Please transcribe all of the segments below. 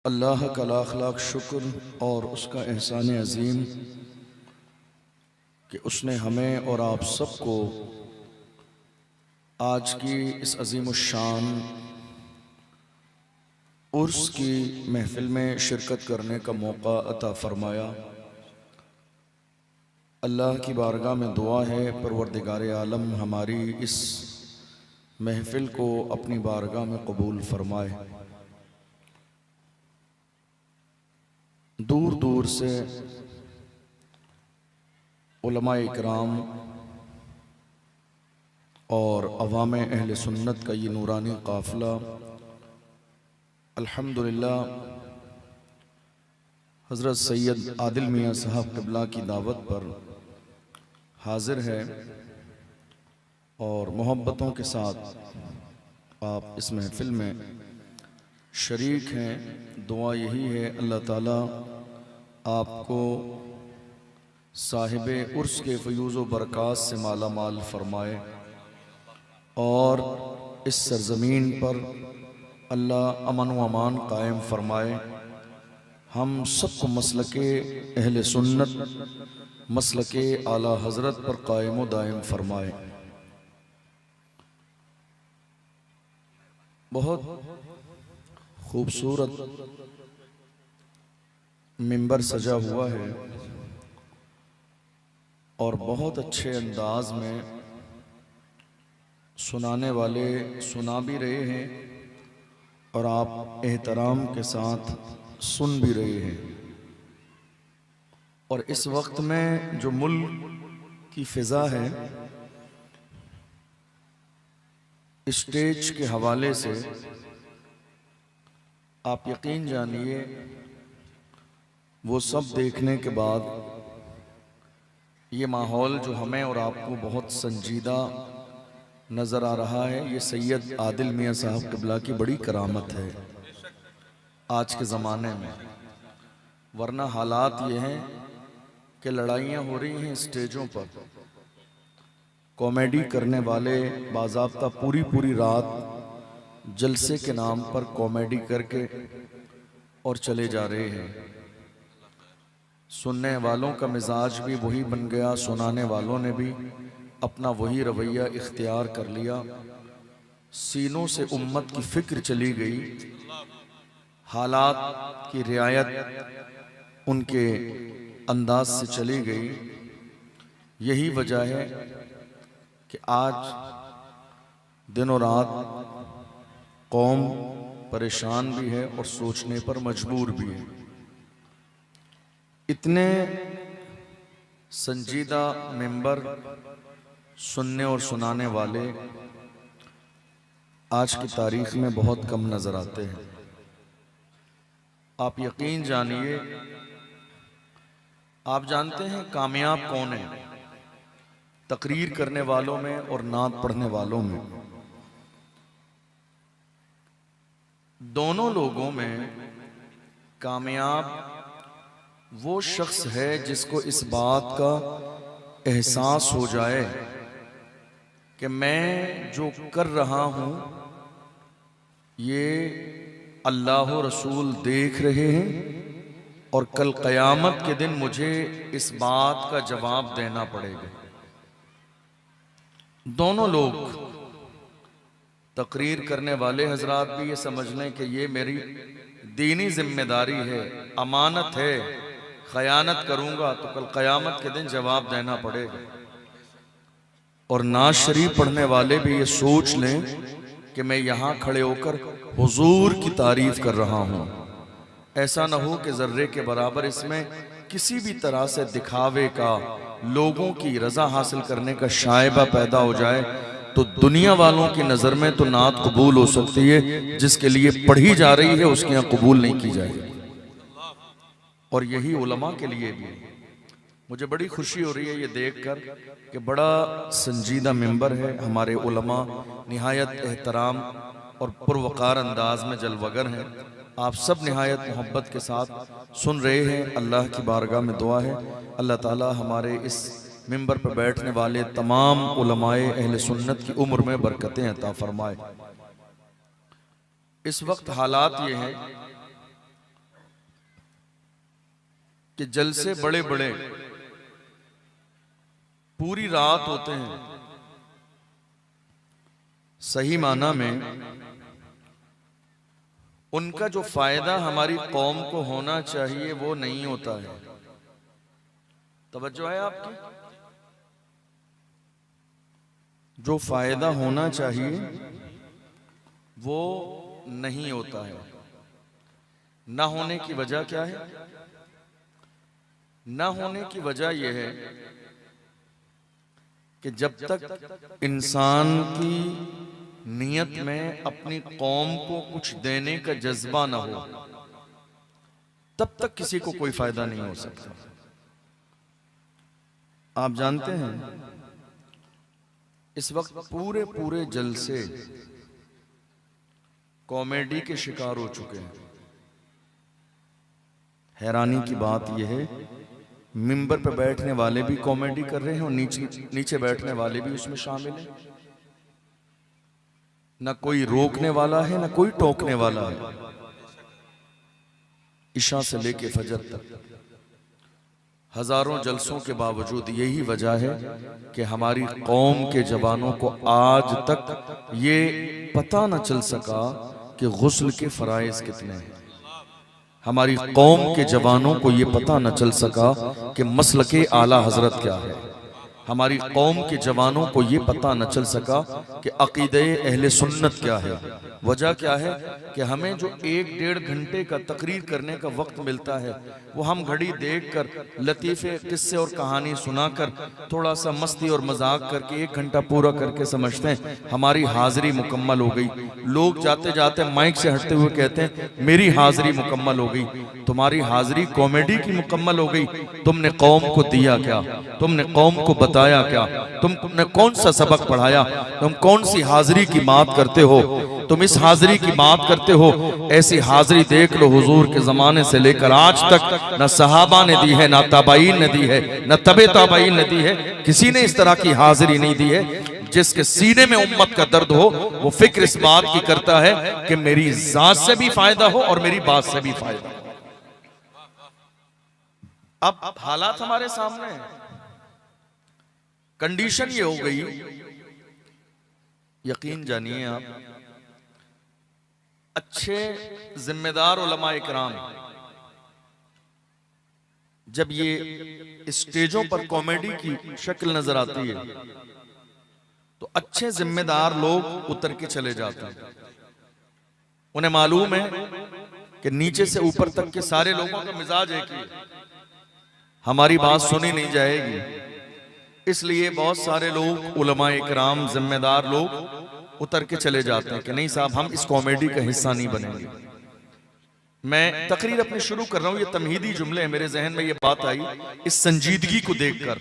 अल्लाह का लाख लाख शुक्र और उसका एहसान अज़ीम कि उसने हमें और आप सबको आज की इस अज़ीमुश्शान उर्स की महफ़िल में शिरकत करने का मौका अता फ़रमाया। अल्लाह की बारगाह में दुआ है, परवरदिगार आलम हमारी इस महफ़िल को अपनी बारगाह में कबूल फ़रमाए। दूर दूर से उलमाए इकराम और अवाम अहले सुन्नत का ये नूरानी काफ़िला अल्हम्दुलिल्लाह हज़रत सैयद आदिल मियाँ साहब क़िबला की दावत पर हाज़िर है और मोहब्बतों के साथ आप इस महफ़िल में शरीक हैं। दुआ यही है अल्लाह ताला आपको साहिबे उर्स के फ़यूज़ व बरक़ात से माला माल फ़रमाए और इस सरज़मीन पर अल्लाह अमन व अमान कायम फ़रमाए। हम सबको मसलके अहले सुन्नत मसलके आला हज़रत पर कायम व दायम फ़रमाए। बहुत खूबसूरत मिंबर सजा हुआ है और बहुत अच्छे अंदाज में सुनाने वाले सुना भी रहे हैं और आप एहतराम के साथ सुन भी रहे हैं। और इस वक्त में जो मुल्क की फ़िज़ा है, स्टेज के हवाले से आप यकीन जानिए वो सब देखने के बाद ये माहौल जो हमें और आपको बहुत संजीदा नज़र आ रहा है, ये सैयद आदिल मियाँ साहब क़िबला की बड़ी करामत है आज के ज़माने में। वरना हालात ये हैं कि लड़ाइयाँ हो रही हैं स्टेजों पर, कॉमेडी करने वाले बाज़ाब्ता पूरी पूरी रात जलसे के नाम पर कॉमेडी करके और चले जा रहे हैं। सुनने वालों का मिजाज भी वही बन गया, सुनाने वालों ने भी अपना वही रवैया इख्तियार कर लिया। सीनों से उम्मत की फ़िक्र चली गई, हालात की रियायत उनके अंदाज से चली गई। यही वजह है कि आज दिन और रात कौम परेशान भी है और सोचने पर मजबूर भी है। इतने संजीदा मेंबर सुनने और सुनाने वाले आज की तारीख में बहुत कम नज़र आते हैं। आप यकीन जानिए, आप जानते हैं कामयाब कौन है? तकरीर करने वालों में और नात पढ़ने वालों में, दोनों लोगों में कामयाब वो शख्स है जिसको इस बात का एहसास हो जाए कि मैं जो कर रहा हूँ ये अल्लाह व रसूल देख रहे हैं और कल क़यामत के दिन मुझे इस बात का जवाब देना पड़ेगा। दोनों लोग, तकरीर करने वाले हजरात भी ये समझ लें कि ये मेरी दीनी जिम्मेदारी है, अमानत है, खयानत करूंगा तो कल क़यामत के दिन जवाब देना पड़ेगा। और नाज शरीफ पढ़ने वाले भी ये सोच लें कि मैं यहाँ खड़े होकर हुजूर की तारीफ कर रहा हूँ। ऐसा ना हो कि ज़र्रे के बराबर इसमें किसी भी तरह से दिखावे का, लोगों की रजा हासिल करने का शायबा पैदा हो जाए तो दुनिया वालों की नज़र में तो नात कबूल हो सकती है, जिसके लिए पढ़ी जा रही है उसके यहाँ कबूल नहीं की जाएगी। और यही उलमा के लिए भी मुझे बड़ी खुशी हो रही है ये देखकर कि बड़ा संजीदा मेंबर है। हमारे उलमा निहायत एहतराम और पुरवकार अंदाज में जलवगर हैं। आप सब निहायत मोहब्बत के साथ सुन रहे हैं। अल्लाह की बारगाह में दुआ है अल्लाह ताला हमारे इस मिंबर पर बैठने वाले तमाम उलमाए अहले सुन्नत की उम्र में बरकतें अता फरमाए। इस वक्त हालात ये हैं कि जलसे बड़े बड़े पूरी रात होते हैं, सही माना में उनका जो फायदा हमारी कौम को होना चाहिए वो नहीं होता है। तवज्जो है आपकी? जो फायदा होना चाहिए वो नहीं होता है। ना होने की वजह क्या है? ना होने की वजह यह है कि जब तक इंसान की नियत में अपनी कौम को कुछ देने का जज्बा ना हो, तब तक किसी को कोई फायदा नहीं हो सकता। आप जानते हैं इस वक्त पूरे पूरे जलसे कॉमेडी के शिकार हो चुके हैं। हैरानी की बात यह है, मिंबर पर बैठने वाले भी कॉमेडी कर रहे हैं और नीचे बैठने वाले भी उसमें शामिल हैं। ना कोई रोकने वाला है, ना कोई टोकने वाला है। इशा से लेके फजर तक हजारों जलसों के बावजूद यही वजह है कि हमारी कौम के जवानों को आज तक ये पता न चल सका कि गुस्ल के फराइज कितने हैं। हमारी कौम के जवानों को ये पता न चल सका कि मसलके आला हजरत क्या है। हमारी कौम के जवानों को ये पता न चल सका कि अकीदे अहले सुन्नत क्या है। वजह क्या है कि हमें जो 1-1.5 घंटे का तकरीर करने का वक्त मिलता है वो हम घड़ी देखकर लतीफ़े किस्से और कहानी सुनाकर थोड़ा सा मस्ती और मजाक करके 1 घंटा पूरा करके समझते हैं हमारी हाजिरी मुकम्मल हो गई। लोग जाते जाते माइक से हटते हुए कहते हैं मेरी हाजिरी मुकम्मल हो गई। तुम्हारी हाजिरी कॉमेडी की मुकम्मल हो गई। तुमने कौम को दिया क्या? तुमने कौम को बताया क्या? तुमने कौन सा सबक पढ़ाया? तुम कौन सी हाजिरी की बात करते हो? तुम इस हाजिरी की बात करते हो। ऐसी हाजिरी देख लो, हुजूर के जमाने से लेकर आज तक न सहाबा ने दी है, न ताबाईन ने दी है, न तबे ताबाईन ने दी है। किसी ने इस तरह की हाजिरी नहीं दी है। जिसके सीने में उम्मत का दर्द हो वो फिक्र इस बात की करता है कि मेरी जात से भी फायदा हो और मेरी बात से भी फायदा हो। अब हालात हमारे सामने है, कंडीशन ये हो गई, यकीन जानिए आप, अच्छे जिम्मेदार उलमा इकराम जब ये स्टेजों पर कॉमेडी की शक्ल नजर आती है तो अच्छे जिम्मेदार लोग उतर के चले जाते हैं। उन्हें मालूम है कि नीचे से ऊपर तक के सारे लोगों का मिजाज एक ही, हमारी बात सुनी नहीं जाएगी। इसलिए बहुत सारे लोग उलमा इकराम जिम्मेदार लोग उतर के चले जाते हैं कि नहीं साहब हम इस कॉमेडी का हिस्सा नहीं बनेंगे। मैं तकरीर अपनी शुरू कर रहा हूं, ये तमहीदी जुमले हैं, मेरे जहन में ये बात आई इस संजीदगी को देखकर,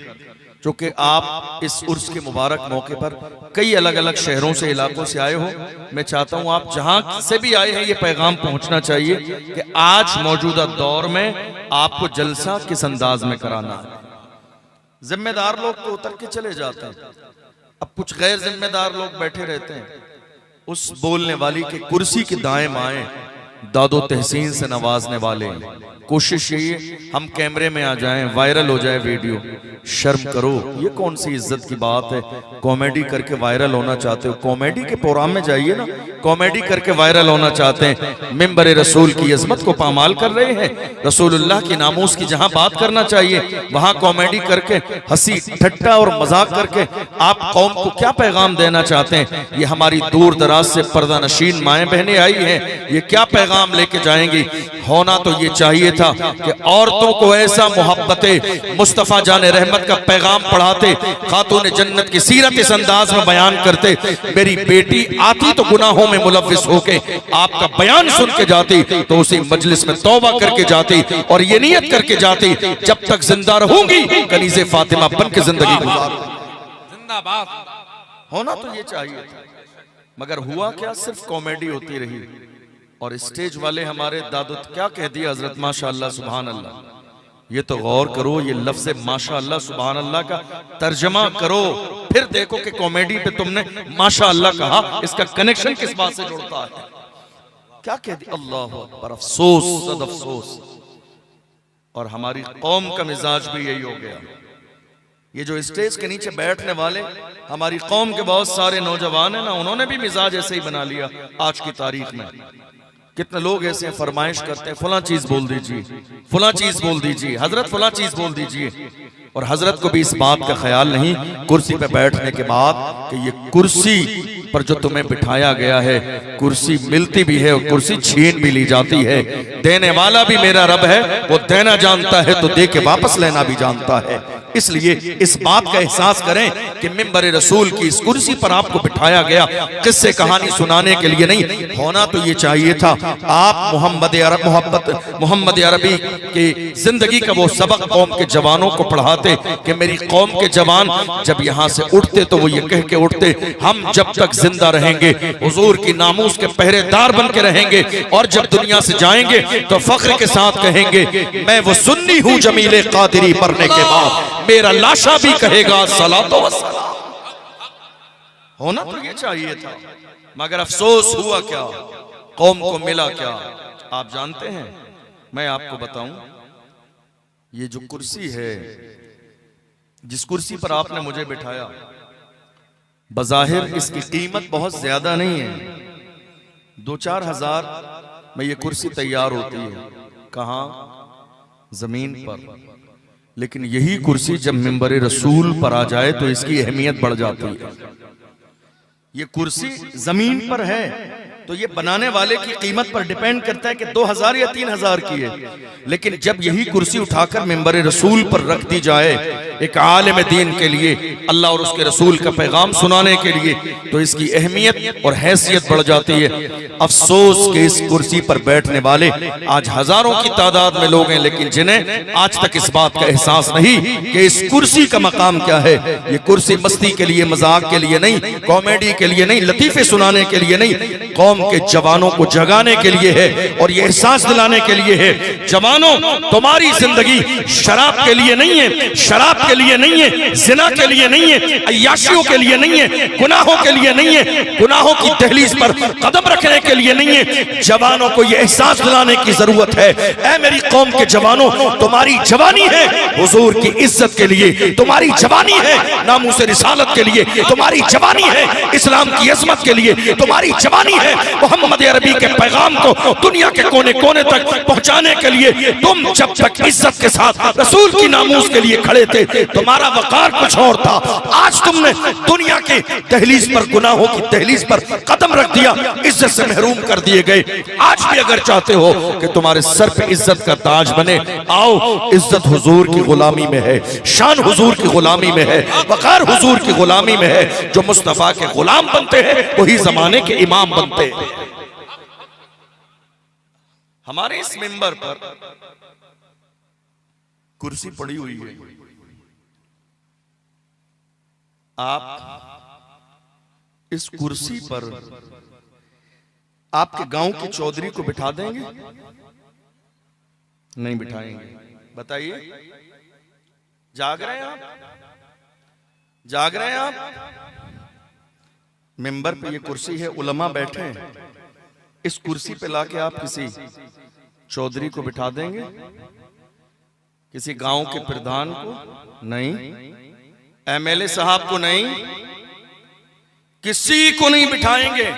चूंकि आप इस उर्स के मुबारक मौके पर कई अलग अलग शहरों से, इलाकों से आए हो। मैं चाहता हूं आप जहां से भी आए हैं ये पैगाम पहुंचना चाहिए कि आज मौजूदा दौर में आपको जलसा किस अंदाज में कराना है। जिम्मेदार लोग तो उतर के चले जाते हैं, अब कुछ गैर जिम्मेदार लोग बैठे रहते हैं उस बोलने वाली के कुर्सी के दाएं बाएं, दादो तहसीन से नवाजने वाले। कोशिश यही हम कैमरे में आ जाएं, वायरल हो जाए वीडियो। शर्म करो, ये कौन सी इज्जत की बात है? कॉमेडी करके वायरल होना चाहते हो? कॉमेडी के प्रोग्राम में जाइए ना, कॉमेडी करके वायरल होना चाहते हैं। मिंबर रसूल की अजमत को पामाल कर रहे हैं। रसूलुल्लाह की नामूस की जहां बात करना चाहिए वहां कॉमेडी करके, हंसी ठट्टा और मजाक करके आप कौम को क्या पैगाम देना चाहते हैं? ये हमारी दूर दराज से पर्दा नशीन माएँ बहनें आई हैं, ये क्या पैगाम लेके जाएंगी? होना तो ये चाहिए था कि औरतों को ऐसा मोहब्बते मुस्तफा जाने रहमत का पैगाम पढ़ाते, खातून जन्नत की सीरत इस अंदाज में बयान करते। मेरी बेटी आती तो गुनाहों में मुलव्विस होके आपका बयान सुन के जाती तो उसी मजलिस में तौबा करके जाती और ये नियत करके जाती जब तक जिंदा रहूंगी कनीज़े फातिमा बन के जिंदगी गुजारूंगी। जिंदाबाद। होना तो ये चाहिए था, मगर हुआ क्या? सिर्फ कॉमेडी होती रही। और स्टेज वाले हमारे दादू क्या कह दिया हजरत, माशाअल्लाह सुभान अल्लाह। ये तो गौर करो, ये लफ्ज़ माशाअल्लाह सुभान अल्लाह का तर्जमा करो, फिर देखो कि कॉमेडी पे तुमने माशाअल्लाह कहा, इसका कनेक्शन किस बात से जुड़ता है? क्या कह दिया? अल्लाह अकबर, अफसोस, सद अफसोस। और हमारी कौम का मिजाज भी यही हो गया। ये जो स्टेज के नीचे बैठने वाले हमारी कौम के बहुत सारे नौजवान हैं ना, उन्होंने भी मिजाज ऐसे ही बना लिया। आज की तारीख में कितने लोग ऐसे हैं, फरमाइश करते हैं फला चीज बोल दीजिए, फला चीज बोल दीजिए, हजरत फला चीज बोल दीजिए। और हजरत को भी इस बात का ख्याल नहीं कुर्सी पे बैठने के बाद कि ये कुर्सी पर जो तुम्हें बिठाया गया है, कुर्सी मिलती भी है और कुर्सी छीन भी ली जाती है। देने वाला भी मेरा रब है, वो देना जानता है तो दे के वापस लेना भी जानता है। इसलिए इस बात का एहसास करें कि मिंबर रसूल की इस कुर्सी पर आपको बिठाया गया किस्से कहानी सुनाने के लिए नहीं। होना तो ये चाहिए था आप मोहम्मद अरबी की जिंदगी का वो सबक कौम के जवानों को पढ़ाते कि मेरी कौम के जवान जब यहाँ से उठते तो वो ये कह के उठते, हम जब तक जिंदा रहेंगे हुजूर की नामूस के पहरेदार बन के रहेंगे, और जब दुनिया से जाएंगे तो फख्र के साथ कहेंगे मैं वो सुन्नी हूँ जमीले कादिरी पढ़ने के बाद मेरा लाशा भी कहेगा सलातो वस्सलाम। होना तो ये चाहिए था, मगर अफसोस हुआ क्या, कौम को मिला क्या। आप जानते हैं, मैं आपको बताऊं, ये जो कुर्सी है, जिस कुर्सी पर आपने मुझे बिठाया, बज़ाहिर इसकी कीमत बहुत ज्यादा नहीं है। 2-4 हजार में ये कुर्सी तैयार होती है। कहां? जमीन पर। लेकिन यही कुर्सी जब मिंबर रसूल पर आ जाए तो इसकी अहमियत बढ़ जाती है। ये कुर्सी जमीन पर है तो ये बनाने वाले की कीमत पर डिपेंड करता है कि 2000 या 3000 की है। लेकिन जब यही कुर्सी उठाकर मिंबर रसूल पर रख दी जाए एक आलिम दीन के लिए, अल्लाह और उसके रसूल का पैगाम सुनाने के लिए, तो इसकी अहमियत और हैसियत बढ़ जाती है। अफसोस के इस कुर्सी पर बैठने वाले आज हजारों की तादाद में लोग हैं, लेकिन जिन्हें आज तक इस बात का एहसास नहीं कि इस कुर्सी का मकाम क्या है। ये कुर्सी मस्ती के लिए, मजाक के लिए नहीं, कॉमेडी के लिए नहीं, लतीफे सुनाने के लिए नहीं, कौम के जवानों को जगाने के लिए है और ये एहसास दिलाने के लिए है, जवानों तुम्हारी जिंदगी शराब के लिए नहीं है, शराब के लिए नहीं है, जिना के लिए नहीं है, अय्याशियों के लिए नहीं है, गुनाहों के लिए नहीं है, गुनाहों की दहलीज पर कदम रखने के लिए नहीं है। जवानों को ये एहसास दिलाने की जरूरत है, ऐ मेरी कौम के जवानों, तुम्हारी जवानी है हुजूर की इज्जत के लिए, तुम्हारी जवानी है नामूस रिसालत के लिए, तुम्हारी जवानी है इस्लाम की अजमत के लिए, तुम्हारी जवानी है मोहम्मद अरबी के पैगाम को दुनिया के कोने कोने तक पहुंचाने के लिए। तुम जब तक इज्जत के साथ रसूल की नामूस के लिए खड़े थे, तुम्हारा वकार कुछ और था। आज तुमने दुनिया के दहलीज पर, गुनाहों की दहलीज पर कदम रख दिया, इज्जत से महरूम कर दिए गए। आज भी अगर चाहते हो कि तुम्हारे सर पे इज्जत का ताज बने, आओ, इज्जत हुजूर की गुलामी में है, शान हुजूर की गुलामी में है, वकार हुजूर की गुलामी में है। जो मुस्तफा के गुलाम बनते हैं वही जमाने के इमाम बनते हैं। हमारे इस मिंबर पर कुर्सी पड़ी हुई है, आप इस कुर्सी पर आपके गांव के चौधरी को बिठा देंगे? नहीं बिठाएंगे। बताइए, जाग रहे हैं आप? जाग रहे हैं आप? मिंबर पे ये कुर्सी है, उलमा बैठे हैं, इस कुर्सी पे लाके आप किसी चौधरी को बिठा देंगे? किसी गांव के प्रधान को नहीं, एमएलए साहब को नहीं, किसी को नहीं बिठाएंगे।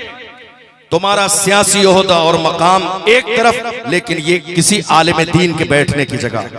तुम्हारा सियासी ओहदा और मकाम एक तरफ, लेकिन ये किसी आलिम दीन के बैठने की जगह।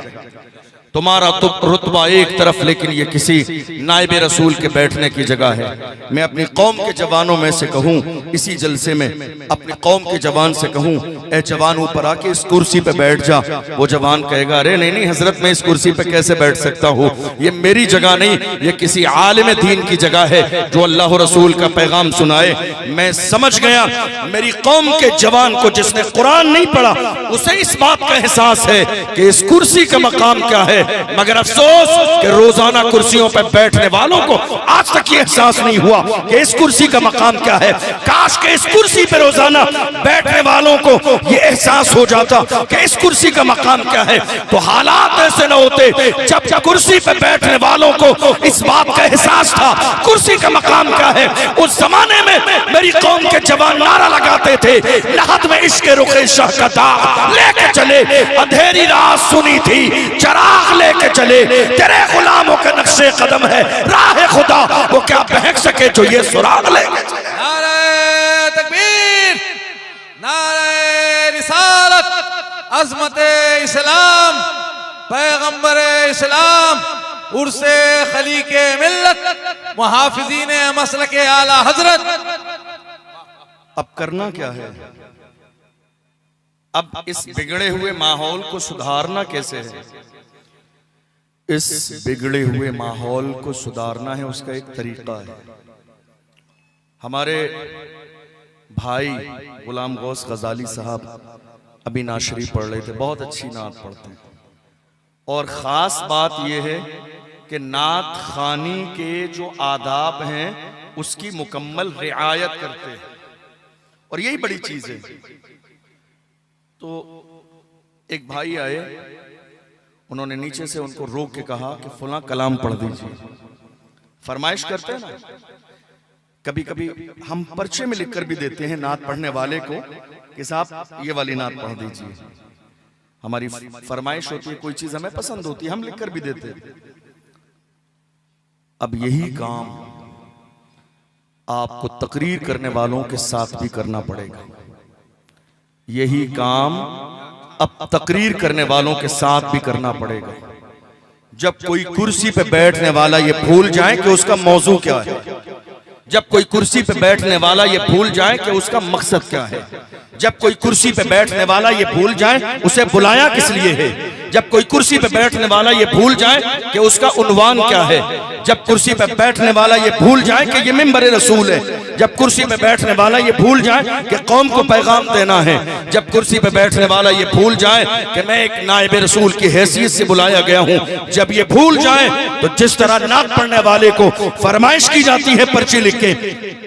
तुम्हारा तो रुतबा एक तरफ, लेकिन ये किसी नायब रसूल के बैठने की जगह है। मैं अपनी कौम के जवानों में से कहूँ, इसी जलसे में अपनी कौम के जवान से कहूँ, ए जवान ऊपर आके इस कुर्सी पे बैठ जा। वो जवान कहेगा, अरे नहीं नहीं हजरत, मैं इस कुर्सी पे कैसे बैठ सकता हूँ, ये मेरी जगह नहीं, ये किसी आलिम दीन की जगह है जो अल्लाह रसूल का पैगाम सुनाए। मैं समझ गया, मेरी कौम के जवान को जिसने कुरान नहीं पढ़ा उसे इस बात का एहसास है कि इस कुर्सी का मकाम क्या है। मगर अफसोस कि रोजाना कुर्सियों पर बैठने वालों को आज तक ये एहसास नहीं हुआ कि इस कुर्सी का मकाम क्या है। काश के इस कुर्सी पर रोजाना बैठने वालों को ये एहसास हो जाता कि इस कुर्सी का मकाम क्या है, तो हालात ऐसे न होते। जब कुर्सी पर बैठने वालों को इस बात का एहसास था कुर्सी का मकाम क्या है, उस जमाने में मेरी कौम के जवान नारा लगाते थे, लहद में इश्क रुखे शाह का दाग लेके चले, अंधेरी रात सुनी थी चराग लेके चले, तेरे गुलामों के नक्शे कदम है राह खुदा, वो क्या बहक सके जो ये सुराग ले। नारे तकबीर, नारे रिसालत, अज़मत इस्लाम, पैगंबर इस्लाम, उर्से खलीके मिल्लत, मुहाफिज़ीन मसलके आला हजरत। अब करना क्या है? अब इस बिगड़े हुए माहौल को सुधारना कैसे है? इस बिगड़े हुए माहौल को सुधारना है, उसका एक तरीका है। हमारे भाई गुलाम गौस गजाली साहब अभी नात शरीफ पढ़ रहे थे, बहुत अच्छी नात पढ़ते हैं। और ख़ास बात यह है कि नात खानी के जो आदाब हैं उसकी मुकम्मल रिआयत करते हैं, और यही बड़ी चीज़ है। तो एक भाई आए, उन्होंने नीचे से उनको रोक के कहा कि फलां कलाम पढ़ दीजिए। फरमाइश करते हैं ना, कभी कभी हम पर्चे में लिखकर भी देते हैं नात पढ़ने वाले को कि साहब ये वाली नात पढ़ दीजिए। हमारी फरमाइश होती है, कोई चीज हमें पसंद होती है, हम लिखकर भी देते हैं। अब यही काम आपको तकरीर करने वालों के साथ भी करना पड़ेगा। यही काम अब तकरीर करने वालों के साथ भी करना पड़ेगा। जब कोई कुर्सी पे बैठने वाला ये भूल जाए कि उसका मौजू क्या है, जब कोई कुर्सी पे बैठने वाला ये भूल जाए कि उसका मकसद क्या है, जब कोई कुर्सी पे बैठने वाला ये भूल जाए उसे बुलाया किस लिए है, जब कोई कुर्सी पे बैठने वाला ये भूल जाए कि उसका उन्वान क्या है, जब कुर्सी पे बैठने वाला ये भूल जाए कि ये मिंबर रसूल है, जब कुर्सी पे बैठने वाला ये भूल जाए कि कौम को पैगाम देना है, जब कुर्सी पे बैठने वाला ये भूल जाए कि मैं एक नायब रसूल की हैसियत से बुलाया गया हूँ, जब ये भूल जाए तो जिस तरह नात पढ़ने वाले को फरमाइश की जाती है पर्ची लिख के,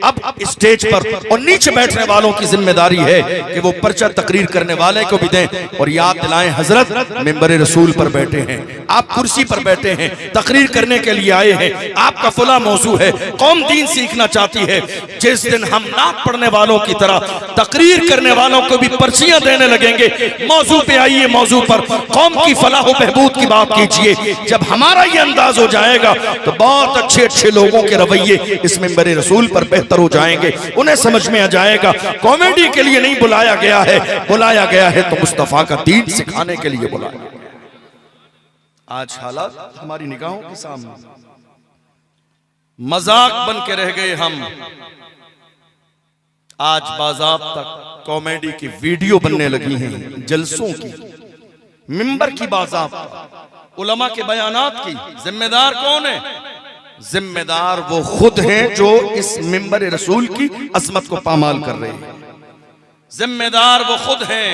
अब स्टेज पर और नीचे बैठने वालों की जिम्मेदारी है कि वो पर्चा तकरीर करने वाले को भी दें। और याद दिलाएं, हजरत मिंबर रसूल पर बैठे हैं, आप कुर्सी पर बैठे हैं, तकरीर करने के लिए आए हैं, आपका फला मौजू है, कौम दीन सीखना चाहती है। जिस दिन हम नात पढ़ने वालों की तरह तकरीर करने वालों को भी पर्चियां देने लगेंगे, मौजू पे आइए, मौजू पर कौम की फलाह बहबूद की बात कीजिए, जब हमारा ये अंदाज हो जाएगा तो बहुत अच्छे अच्छे लोगों के रवैये इस मिंबर रसूल पर बेहतर हो जाएंगे। उन्हें समझ में आ जाएगा कॉमेडी के लिए नहीं बुलाया गया है, बुलाया गया है तो मुस्तफा का दीन सिखाने के लिए बुलाया गया। आज हालात हमारी निगाहों के सामने, मजाक बन के रह गए हम। आज बाज़ाब्ता कॉमेडी की वीडियो बनने लगी हैं, जलसों की, मिंबर की बाज़ाब्ता, उलमा के बयानात की। जिम्मेदार कौन है? जिम्मेदार वो खुद हैं जो इस मिंबर रसूल की अजमत को पामाल कर रहे हैं। जिम्मेदार वो खुद हैं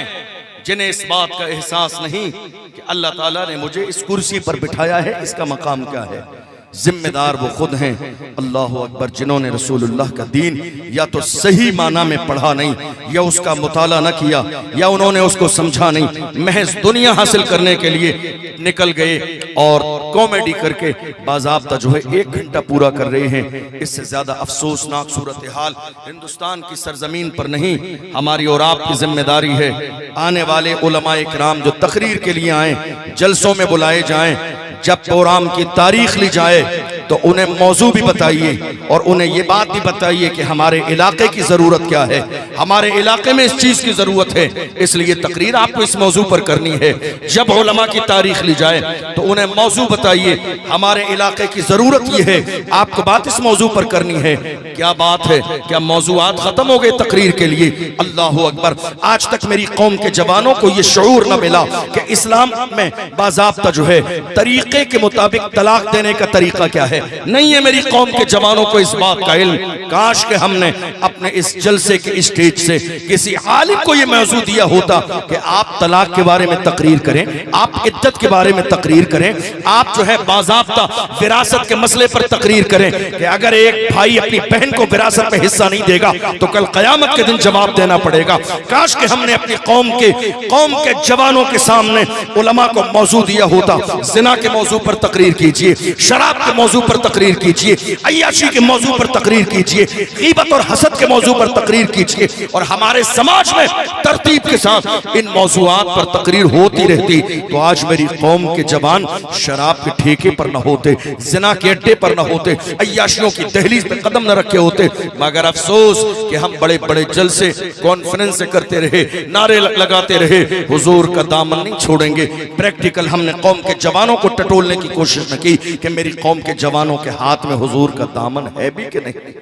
जिन्हें इस बात का एहसास नहीं कि अल्लाह ताला ने मुझे इस कुर्सी पर बिठाया है, इसका मकाम क्या है। जिम्मेदार वो खुद हैं, अल्लाह अकबर, जिन्होंने रसूलुल्लाह का दीन या तो सही माना में पढ़ा नहीं, या उसका मुताला न किया, या उन्होंने उसको समझा नहीं, महज दुनिया हासिल करने के लिए निकल गए और कॉमेडी करके बाज़ाब्ता जो है 1 घंटा पूरा कर रहे हैं। इससे ज्यादा अफसोसनाक सूरत हाल हिंदुस्तान की सरजमीन पर नहीं। हमारी और आपकी जिम्मेदारी है, आने वाले उलमाए किराम जो तकरीर के लिए आए, जलसों में बुलाए जाएं, जब प्रोग्राम की तारीख ली जाए तो उन्हें मौजू भी बताइए और उन्हें ये बात भी बताइए कि हमारे इलाके की ज़रूरत क्या है, हमारे इलाके में इस चीज़ की ज़रूरत है, इसलिए तकरीर आपको इस मौजू पर करनी है। जब उलमा की तारीख ली जाए तो उन्हें मौजू बताइए, हमारे इलाके की ज़रूरत ये है, आपको बात इस मौजू पर करनी है। क्या बात है, क्या मौजूआत ख़त्म हो गए तकरीर के लिए? अल्लाह अकबर। आज तक मेरी कौम के जवानों को ये शऊर न मिला कि इस्लाम में बाज़ाब्ता जो है तरीक़ा तरीके के मुताबिक तलाक देने का तरीका क्या है, नहीं है मेरी कौम के जवानों को इस बात का इल्म। काश के हमने अपने इस जलसे के स्टेज से किसी आलिम को यह मौजू दिया होता कि आप तलाक के बारे में तकरीर करें, आप इद्दत के बारे में तकरीर करें, आप जो है बाज़ाब्ता विरासत के मसले पर तकरीर करें कि अगर एक भाई अपनी बहन को विरासत में हिस्सा नहीं देगा तो कल क़यामत के दिन जवाब देना पड़ेगा। काश के हमने अपनी कौम के जवानों के सामने उलमा को मौजू दिया होता। ज़िना के मौजू पर तकरीर कीजिए, शराब के मौजू पर तकरीर कीजिए, अय्याशी के मौजू पर तकरीर कीजिए, गीबत और हसद के मौजू पर तकरीर कीजिए, और हमारे समाज में तरतीब के साथ इन मौजूआत पर तकरीर होती रहती तो आज मेरी कौम के जवान शराब के ठेके पर न होते, ज़िना के अड्डे पर न होते, अय्याशियों की दहलीज पे कदम न रखे होते। मगर अफसोस कि हम बड़े बड़े जलसे कॉन्फ्रेंस करते रहे, नारे लगाते रहे, हुजूर का दामन नहीं छोड़ेंगे। प्रैक्टिकल हमने कौम के जवानों को टटोलने की कोशिश न की कि मेरी कौम के जवानों के हाथ में हुजूर का दामन है भी कि नहीं।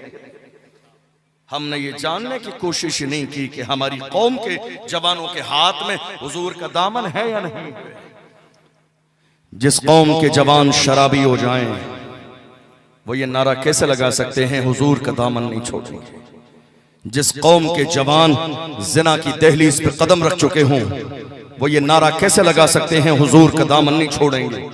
हमने ये जानने की कोशिश नहीं की कि हमारी कौम के जवानों के हाथ में हुजूर का दामन है या नहीं। जिस कौम के जवान शराबी हो जाएं वो ये नारा कैसे लगा सकते हैं हुजूर का दामन नहीं छोड़ेंगे। जिस कौम के जवान जिना की दहलीज पे कदम रख चुके हों वो ये नारा कैसे लगा सकते हैं हुजूर का दामन नहीं छोड़ेंगे।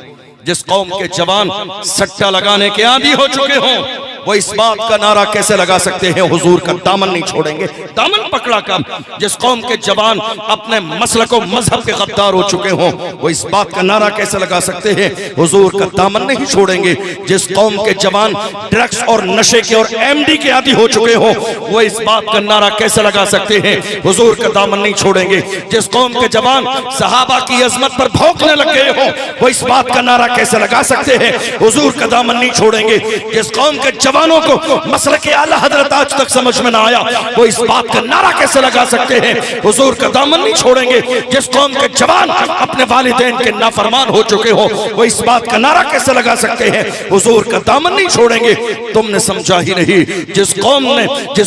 जिस कौम के जवान सट्टा लगाने के आदी हो चुके हों वो इस बात का नारा कैसे लगा सकते हैं हुजूर का दामन नहीं छोड़ेंगे। दामन पकड़ा कब? जिस कौम के जवान अपने मसलक और मजहब के गद्दार हो चुके हों वो इस बात का नारा कैसे लगा सकते हैं हुजूर का दामन नहीं छोड़ेंगे। जिस कौम के जवान ड्रग्स और नशे के और एमडी के आदी हो चुके हों वो इस बात का नारा कैसे लगा सकते हैं हुजूर का दामन नहीं छोड़ेंगे। जिस कौम के जवान सहाबा की अजमत पर भौंकने लग गए हों वो इस बात का नारा कैसे लगा सकते हैं हुजूर का दामन नहीं छोड़ेंगे। जिस कौम के जवानों को मसले के आला हजरत आज तक समझ में ना आया वो इस बात का नारा कैसे लगा सकते हैं हुजूर का दामन नहीं छोड़ेंगे। जिस कौम के जवान अपने वालिदैन के नाफरमान हो चुके हो वो इस बात का नारा कैसे लगा सकते हैं हुजूर का दामन नहीं छोड़ेंगे। तुमने समझा ही नहीं। जिस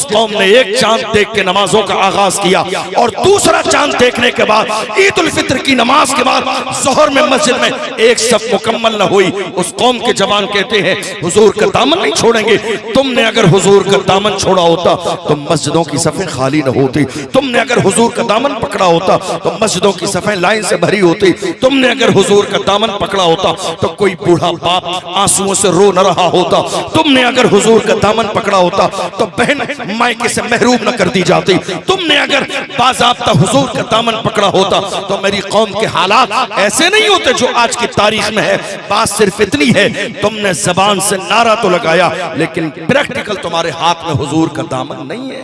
कौम ने एक चांद देख के नमाजों का आगाज किया और दूसरा चांद देखने के बाद ईद उल फित्र की नमाज के बाद जोहर में मस्जिद में एक सफ मुकम्मल न हुई उस कौम के जवान कहते हैं हुजूर का दामन नहीं छोड़ेंगे। तुमने अगर हुजूर का दामन छोड़ा होता तो मस्जिदों की सफ़ें खाली न होती। तुमने अगर हुजूर का दामन पकड़ा होता तो मस्जिदों की सफ़ें लाइन से भरी होती। तुमने अगर हुजूर का दामन पकड़ा होता तो कोई बूढ़ा बाप आंसुओं से रो न रहा होता। तुमने अगर हुजूर का दामन पकड़ा होता तो बहन मायके से महरूम न कर दी जाती। तुमने अगर बाज़ाब्ता हुजूर का दामन पकड़ा होता तो मेरी कौम के हालात ऐसे नहीं होते जो आज की तारीख में है। बात सिर्फ इतनी है तुमने जबान से नारा तो लगाया लेकिन प्रैक्टिकल तुम्हारे हाथ में हुजूर का दामन नहीं है।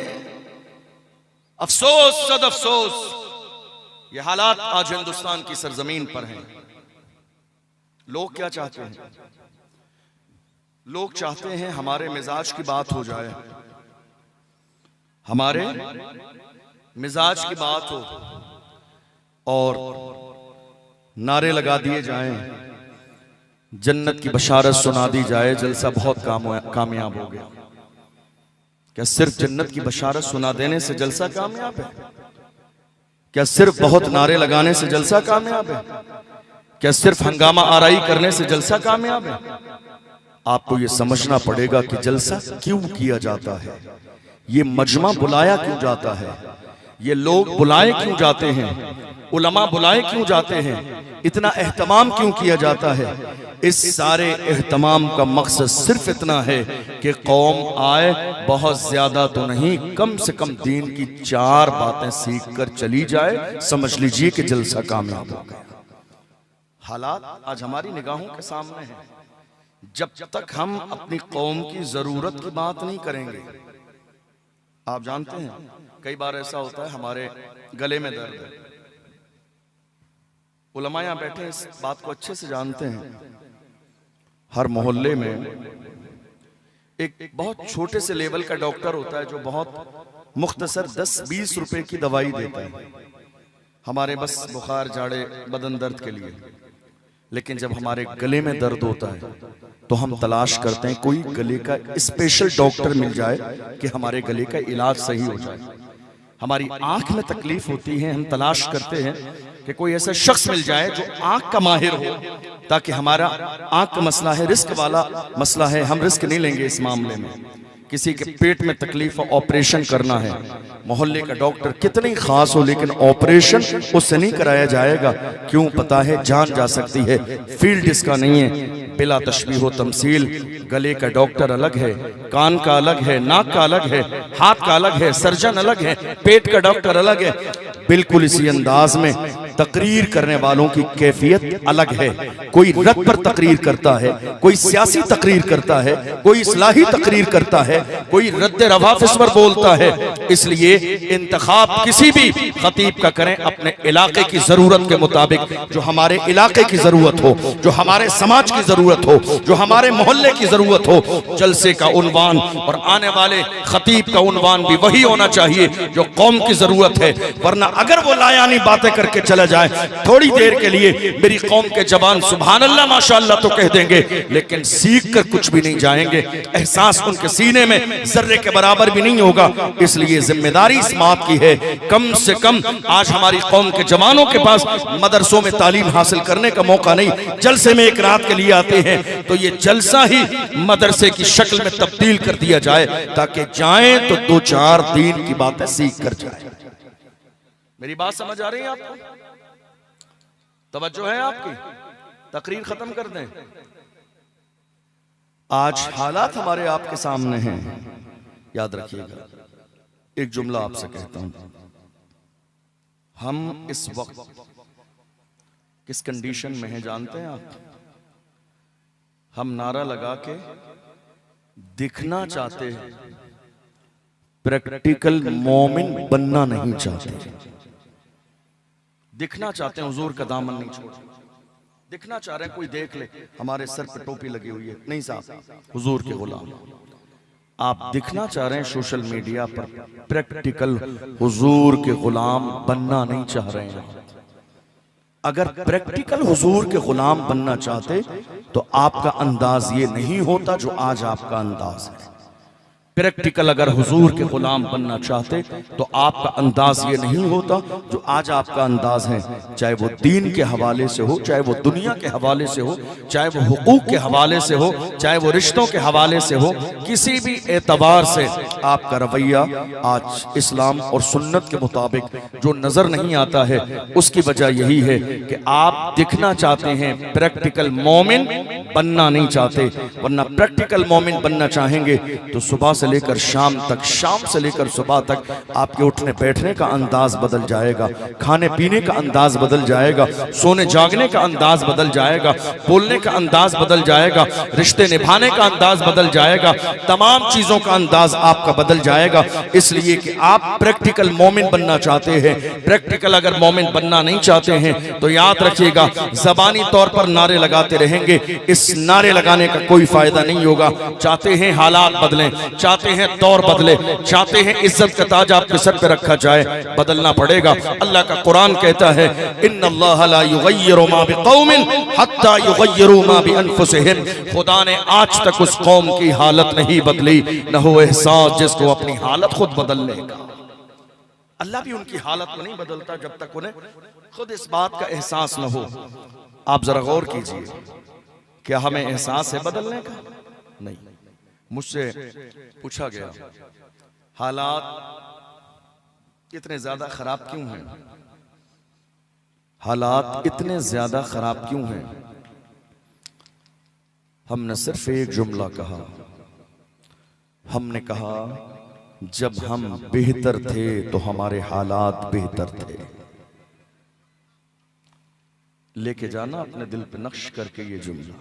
अफसोस सद अफसोस ये हालात आज हिंदुस्तान की सरजमीन पर हैं। लोग क्या चाहते हैं? लोग चाहते हैं हमारे मिजाज की बात हो जाए, हमारे मिजाज की बात हो और नारे लगा दिए जाएं, जन्नत की बशारत सुना दी जाए, जलसा बहुत कामयाब हो गया। क्या सिर्फ जन्नत की बशारत सुना देने से जलसा कामयाब है? क्या सिर्फ बहुत नारे लगाने से जलसा कामयाब है? क्या सिर्फ हंगामा आराई करने से जलसा कामयाब है? आपको यह समझना पड़ेगा कि जलसा क्यों किया जाता है, ये मजमा बुलाया क्यों जाता है, ये लोग बुलाए क्यों जाते हैं, उलमा बुलाए क्यों जाते हैं, इतना एहतमाम क्यों किया जाता है। इस सारे एहतमाम का मकसद सिर्फ इतना है कि कौम आए, बहुत ज्यादा तो नहीं, कम से कम दीन की 4 बातें सीख कर चली जाए। समझ लीजिए कि जलसा कामयाब हो गया। हालात आज हमारी निगाहों के सामने हैं। जब तक हम अपनी कौम की जरूरत की बात नहीं करेंगे, आप जानते हैं कई बार ऐसा होता है हमारे गले में दर्द है, उलमा यहाँ बैठे इस बात को अच्छे से जानते हैं। हर मोहल्ले में एक बहुत छोटे से लेवल का डॉक्टर होता है जो बहुत मुख्तसर 10-20 रुपए की दवाई देता है हमारे बस बुखार झाड़े बदन दर्द के लिए। लेकिन जब हमारे गले में दर्द होता है तो हम तलाश करते हैं कोई गले का स्पेशल डॉक्टर मिल जाए कि हमारे गले का इलाज सही हो जाए। हमारी आंख में तकलीफ होती है, हम तलाश करते हैं कि कोई ऐसा शख्स मिल जाए जो आंख का माहिर हो, ताकि हमारा आंख का मसला है, रिस्क वाला मसला है, हम रिस्क नहीं लेंगे इस मामले में। किसी के पेट में तकलीफ हो, ऑपरेशन करना है, मोहल्ले का डॉक्टर कितने ही खास हो, लेकिन ऑपरेशन उससे नहीं कराया जाएगा। क्यों? पता है जान जा सकती है, फील्ड इसका नहीं है। बिला तशबीह हो तमसील, गले का डॉक्टर अलग है, कान का अलग है, नाक का अलग है, हाथ का अलग है, सर्जन अलग है, पेट का डॉक्टर अलग है। बिल्कुल इसी अंदाज में तकरीर करने वालों की कैफियत अलग है। कोई रद पर तकरीर करता है, कोई सियासी तकरीर करता है, कोई इस्लाही तकरीर करता है, कोई रद्द रवाफिस पर बोलता है। इसलिए इंतखाब किसी भी खतीब का करें अपने इलाके की जरूरत के मुताबिक, जो हमारे इलाके की जरूरत हो, जो हमारे समाज की जरूरत हो, जो हमारे मोहल्ले की जरूरत हो। जलसे का उन्वान और आने वाले खतीब का उन्वान भी वही होना चाहिए जो कौम की जरूरत है। वरना अगर वो लायानी बातें करके चला जाए, थोड़ी देर के लिए मेरी कौम के जवान सुभान अल्लाह माशाअल्लाह तो कह देंगे, लेकिन सीख कर कुछ भी नहीं जाएंगे, एहसास उनके सीने में जर्रे के बराबर भी नहीं होगा। इसलिए जिम्मेदारी इस बात की है, कम से कम आज हमारी कौम के जवानों के पास मदरसों में तालीम हासिल करने का मौका नहीं, जलसे में एक रात के लिए आते हैं, तो ये जलसा ही मदरसे की शक्ल में तब्दील कर दिया जाए, ताकि जाएं तो 2-4 दिन की बातें सीख कर जाए। मेरी बात समझ आ रही है आपको? तवज्जो है आपकी? तकरीर खत्म कर दें। आज हालात हमारे आपके सामने हैं, याद रखिएगा। एक जुमला आपसे कहता हूं, हम इस वक्त किस कंडीशन में हैं जानते हैं आप? हम नारा लगा के दिखना चाहते हैं, प्रैक्टिकल मोमिन बनना नहीं चाहते। दिखना चाहते हैं, हुजूर का दामन नहीं छोड़, दिखना चाह रहे हैं कोई देख ले हमारे सर पे टोपी लगी हुई है, नहीं साहब, हुजूर के गुलाम। आप दिखना चाह रहे हैं सोशल मीडिया पर, प्रैक्टिकल हुजूर के गुलाम बनना नहीं चाह रहे हैं। अगर प्रैक्टिकल हुजूर के गुलाम बनना चाहते तो आपका अंदाज ये नहीं होता जो आज आपका अंदाज है। प्रैक्टिकल अगर हुजूर के गुलाम बनना चाहते तो आपका अंदाज ये नहीं होता जो आज आपका अंदाज है। चाहे वो दीन के हवाले से हो, चाहे वो दुनिया के हवाले से हो, चाहे वो हुकूक के हवाले से हो, चाहे वो रिश्तों के हवाले से हो, किसी भी एतबार से आपका रवैया आज इस्लाम और सुन्नत के मुताबिक जो नजर नहीं आता है, उसकी वजह यही है कि आप दिखना चाहते हैं, प्रैक्टिकल मोमिन बनना नहीं चाहते। वरना प्रैक्टिकल मोमिन बनना चाहेंगे तो सुबह से लेकर शाम तक, शाम से लेकर सुबह तक आपके उठने बैठने का अंदाज बदल जाएगा, खाने पीने का अंदाज बदल जाएगा, सोने जागने का अंदाज बदल जाएगा, बोलने का अंदाज बदल जाएगा, रिश्ते निभाने का अंदाज बदल जाएगा, तमाम चीजों का अंदाज आपका बदल जाएगा। इसलिए कि आप प्रैक्टिकल मोमिन बनना चाहते हैं। प्रैक्टिकल अगर मोमिन बनना नहीं चाहते हैं तो याद रखिएगा, जबानी तौर पर नारे लगाते रहेंगे, इस नारे लगाने का कोई फायदा नहीं होगा। चाहते हैं हालात बदलें, चाहते हैं दौर बदले, चाहते हैं इज्जत का ताज आपके सर पे रखा जाए, बदलना पड़ेगा। अल्लाह का कुरान कहता है, इन्नल्लाह ला युगय्यिरु मा बिकौमिन हत्ता युगय्यिरु मा बिअनफुसिहिम। खुदा ने आज तक उस कौम की हालत नहीं बदली, न हो एहसास जिसको अपनी हालत खुद बदलने का। अल्लाह भी उनकी हालत में नहीं बदलता जब तक उन्हें खुद इस बात का एहसास न हो। आप जरा गौर कीजिए, क्या हमें एहसास है बदलने का? नहीं। मुझसे पूछा गया, हालात इतने ज्यादा खराब क्यों हैं? हालात इतने ज्यादा खराब क्यों हैं? हमने सिर्फ एक जुमला कहा, हमने कहा जब हम बेहतर थे तो हमारे हालात बेहतर थे। लेके जाना अपने दिल पे नक्श करके ये जुमला,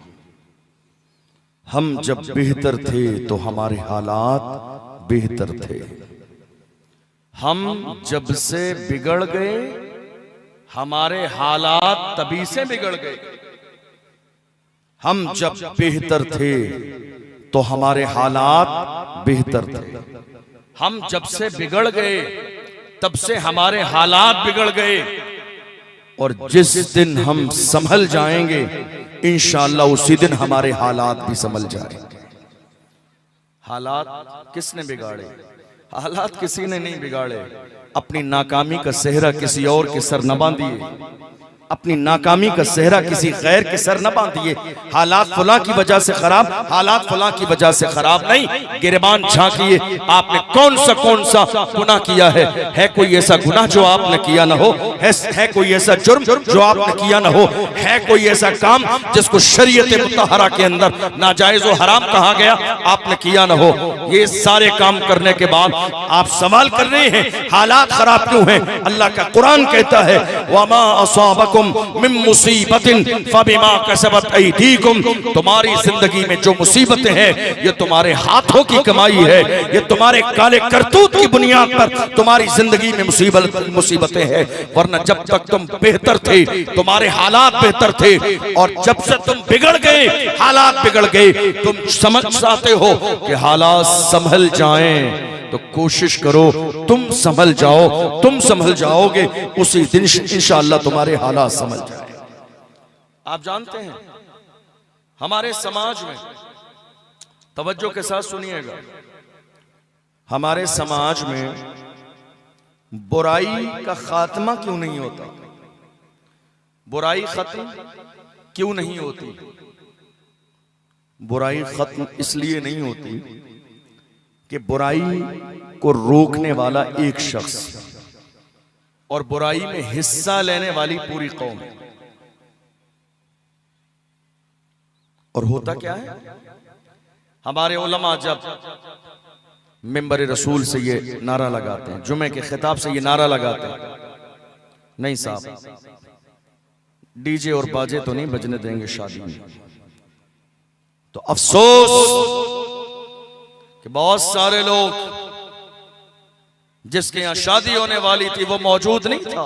हम जब बेहतर थे तो हमारे हालात बेहतर थे। हम जब से बिगड़ गए हमारे हालात तभी से बिगड़ गए। हम जब बेहतर थे तो हमारे हालात बेहतर थे। हम जब से बिगड़ गए तब से हमारे हालात बिगड़ गए। और जिस दिन हम संभल जाएंगे इंशाअल्लाह उसी दिन हमारे हालात भी संभल जाएंगे। हालात किसने बिगाड़े? हालात किसी ने नहीं बिगाड़े। अपनी नाकामी का सेहरा किसी और के सर न बांधिए, अपनी नाकामी का सेहरा किसी गैर के सर न बांधिए। हालात फलां की वजह से खराब, हालात फलां की वजह से खराब नहीं, गिरबान झांकिए आपने कौन सा गुनाह किया है कोई ऐसा गुनाह जो आपने किया ना हो, है कोई ऐसा जुर्म जो आपने किया ना हो, है कोई ऐसा काम जिसको शरीयत मुतहरा के अंदर नाजायज और हराम कहा गया आपने किया ना हो। ये सारे काम करने के बाद आप सवाल कर रहे हैं हालात खराब क्यों हैं? अल्लाह का कुरान कहता है वमा असाबकुम मिन मुसीबतिन फबिमा कसबत ऐदीकुम, तुम्हारी जिंदगी में जो मुसीबतें हैं ये तुम्हारे हाथों की कमाई है, ये तुम्हारे काले करतूत की बुनियाद पर तुम्हारी जिंदगी में मुसीबतें हैं। वरना जब तक तुम बेहतर थे तुम्हारे हालात बेहतर थे, और जब से तुम बिगड़ गए हालात बिगड़ गए। तुम समझ सकते हो कि हालात संभल जाएं तो कोशिश करो तुम संभल जाओ, तुम संभल जाओगे उसी दिन इंशाअल्लाह तुम्हारे हालात संभल जाए। आप जानते हैं हमारे समाज में, तवज्जो के साथ सुनिएगा, हमारे समाज में बुराई का खात्मा क्यों नहीं होता? बुराई खत्म क्यों नहीं होती? बुराई खत्म इसलिए नहीं होती कि बुराई को रोकने वाला एक शख्स और बुराई में हिस्सा लेने वाली पूरी कौम। और होता क्या है, हमारे उलमा जब मिंबर रसूल से ये नारा लगाते हैं, जुमे के खिताब से ये नारा लगाते हैं, नहीं साहब डीजे और बाजे तो नहीं बजने देंगे शादी में, तो अफसोस कि बहुत सारे लोग जिसके यहां शादी होने वाली थी वो मौजूद नहीं था,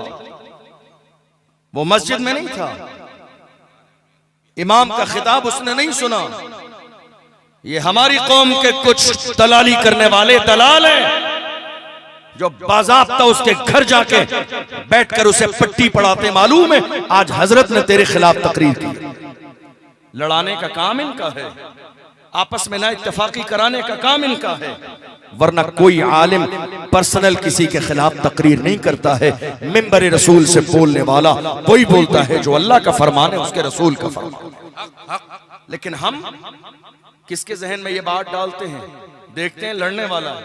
वो मस्जिद में नहीं था, इमाम का खिताब उसने नहीं सुना। ये हमारी कौम के कुछ दलाली करने वाले दलाल हैं जो बाज़ाब्ता उसके घर जाके बैठकर उसे पट्टी पढ़ाते। मालूम है आज हजरत ने तेरे खिलाफ तकरीर की। लड़ाने का काम इनका है, आपस में ना इत्तेफाकी कराने का काम इनका है, वरना कोई आलिम पर्सनल किसी के खिलाफ तकरीर नहीं करता है। मिंबर रसूल से बोलने वाला वही बोलता है जो अल्लाह का फरमान है, उसके रसूल का फरमान। लेकिन हम किसके जहन में ये बात डालते हैं? देखते हैं लड़ने वाला है,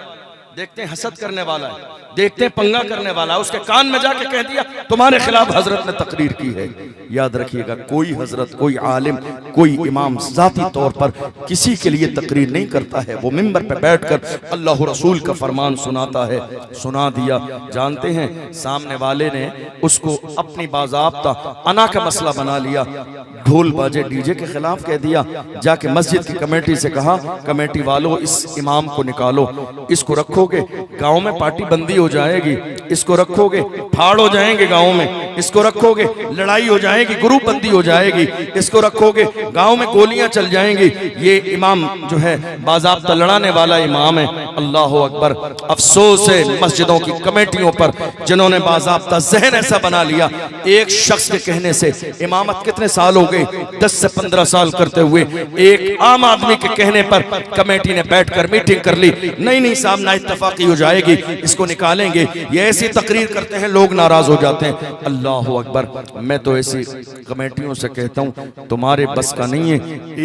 देखते हैं हसद करने वाला है, देखते हैं पंगा करने वाला है, उसके कान में जाके कह दिया तुम्हारे खिलाफ हजरत ने तकरीर की है। याद रखिएगा कोई हजरत, कोई आलिम, कोई इमाम जाती तौर पर किसी के लिए तकरीर नहीं करता है। वो मिंबर पे बैठकर अल्लाह रसूल का फरमान सुनाता है, सुना दिया। जानते हैं सामने वाले ने उसको अपनी बाज़ाब्ता अना का मसला बना लिया, ढोल बाजे डीजे के खिलाफ कह दिया। जाके मस्जिद की कमेटी से कहा कमेटी वालों इस इमाम को निकालो, इसको रखोगे गांव में पार्टी बंदी हो जाएगी, इसको रखोगे फाड़ हो जाएंगे गांव में, इसको रखोगे लड़ाई हो जाएगी, ग्रुप बंदी हो जाएगी, इसको रखोगे गांव में गोलियां चल जाएंगी। ये इमाम जो है बाज़ाब्ता लड़ाने वाला इमाम है। अल्लाह अकबर। अफसोस है मस्जिदों की कमेटियों पर जिन्होंने बाज़ाब्ता ज़हन ऐसा बना लिया। एक शख्स के कहने से इमामत कितने साल हो गए, 10 से 15 साल करते हुए, एक आम आदमी के कहने पर कमेटी ने बैठकर मीटिंग कर ली, नहीं साहब ना इत्तफाकी हो जाएगी, इसको निकालेंगे। ये ऐसी तकरीर करते हैं, लोग नाराज हो जाते हैं। अल्लाह अकबर। मैं तो ऐसी कमेटियों से कहता हूँ तुम्हारे बस का नहीं है,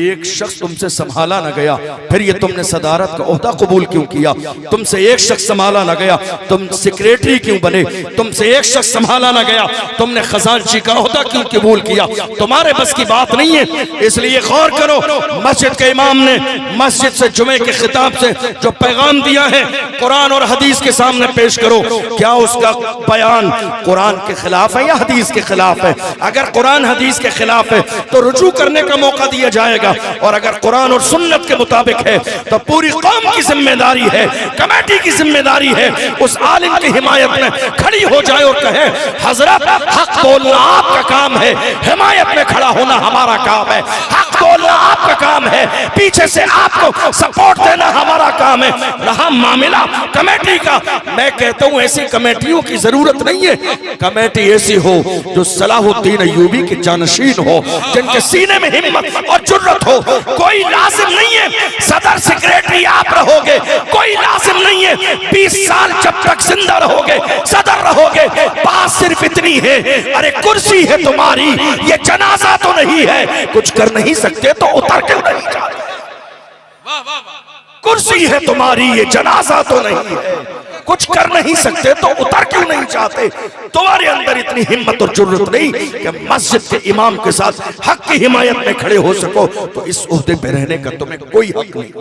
एक शख्स तुमसे संभाला ना गया, फिर ये तुमने सदारत का ओहदा कबूल क्यों किया? तुमसे एक शख्स संभाला ना गया, तुम सेक्रेटरी क्यों बने? तुमसे एक शख्स संभाला ना गया, तुमने खजांची का ओहदा क्यों कबूल किया? तुम्हारे बस की बात नहीं है। इसलिए गौर करो, मस्जिद के इमाम ने मस्जिद से जुमे के खिताब से जो पैगाम दिया है कुरान और हदीस के सामने पेश करो। क्या उसका बयान कुरान के खिलाफ है या हदीस के खिलाफ है? अगर कुरान हदीस के खिलाफ है तो रुजू करने का मौका दिया जाएगा, और अगर कुरान और सुन्नत के मुताबिक है तो पूरी कौम की जिम्मेदारी है, कमेटी की जिम्मेदारी है उस आलिम की हिमायत में खड़ी हो जाए और कहे हजरत हक बोलना आपका काम है, हिमायत में खड़ा होना हमारा काम है। हक बोलना आपका काम है, पीछे से आपको सपोर्ट देना हमारा काम है। रहा मामला कमेटी का, मैं कहता हूं ऐसी कमेटियों की जरूरत नहीं है। कमेटी ऐसी हो जो सलाहुद्दीन अय्यूबी के जानशीन हो, जिनके सीने में हिम्मत और जुर्रत हो। कोई लाजिम नहीं है सदर सेक्रेटरी आप रहोगे, कोई लाजिम नहीं है 20 साल जब तक जिंदा रहोगे सदर रहोगे। बात सिर्फ इतनी है, अरे कुर्सी है तुम्हारी, ये जनाजा तो नहीं है, कुछ कर नहीं सकते तो उतर क्यों नहीं जाते? कुर्सी है तुम्हारी, ये जनाजा तो नहीं है, कुछ कर नहीं सकते तो उतर क्यों नहीं चाहते? तुम्हारे अंदर इतनी हिम्मत और जुर्रत नहीं कि मस्जिद के इमाम के साथ हक की हिमायत में खड़े हो सको, तो इस ओहदे पे रहने का तुम्हें कोई हक नहीं।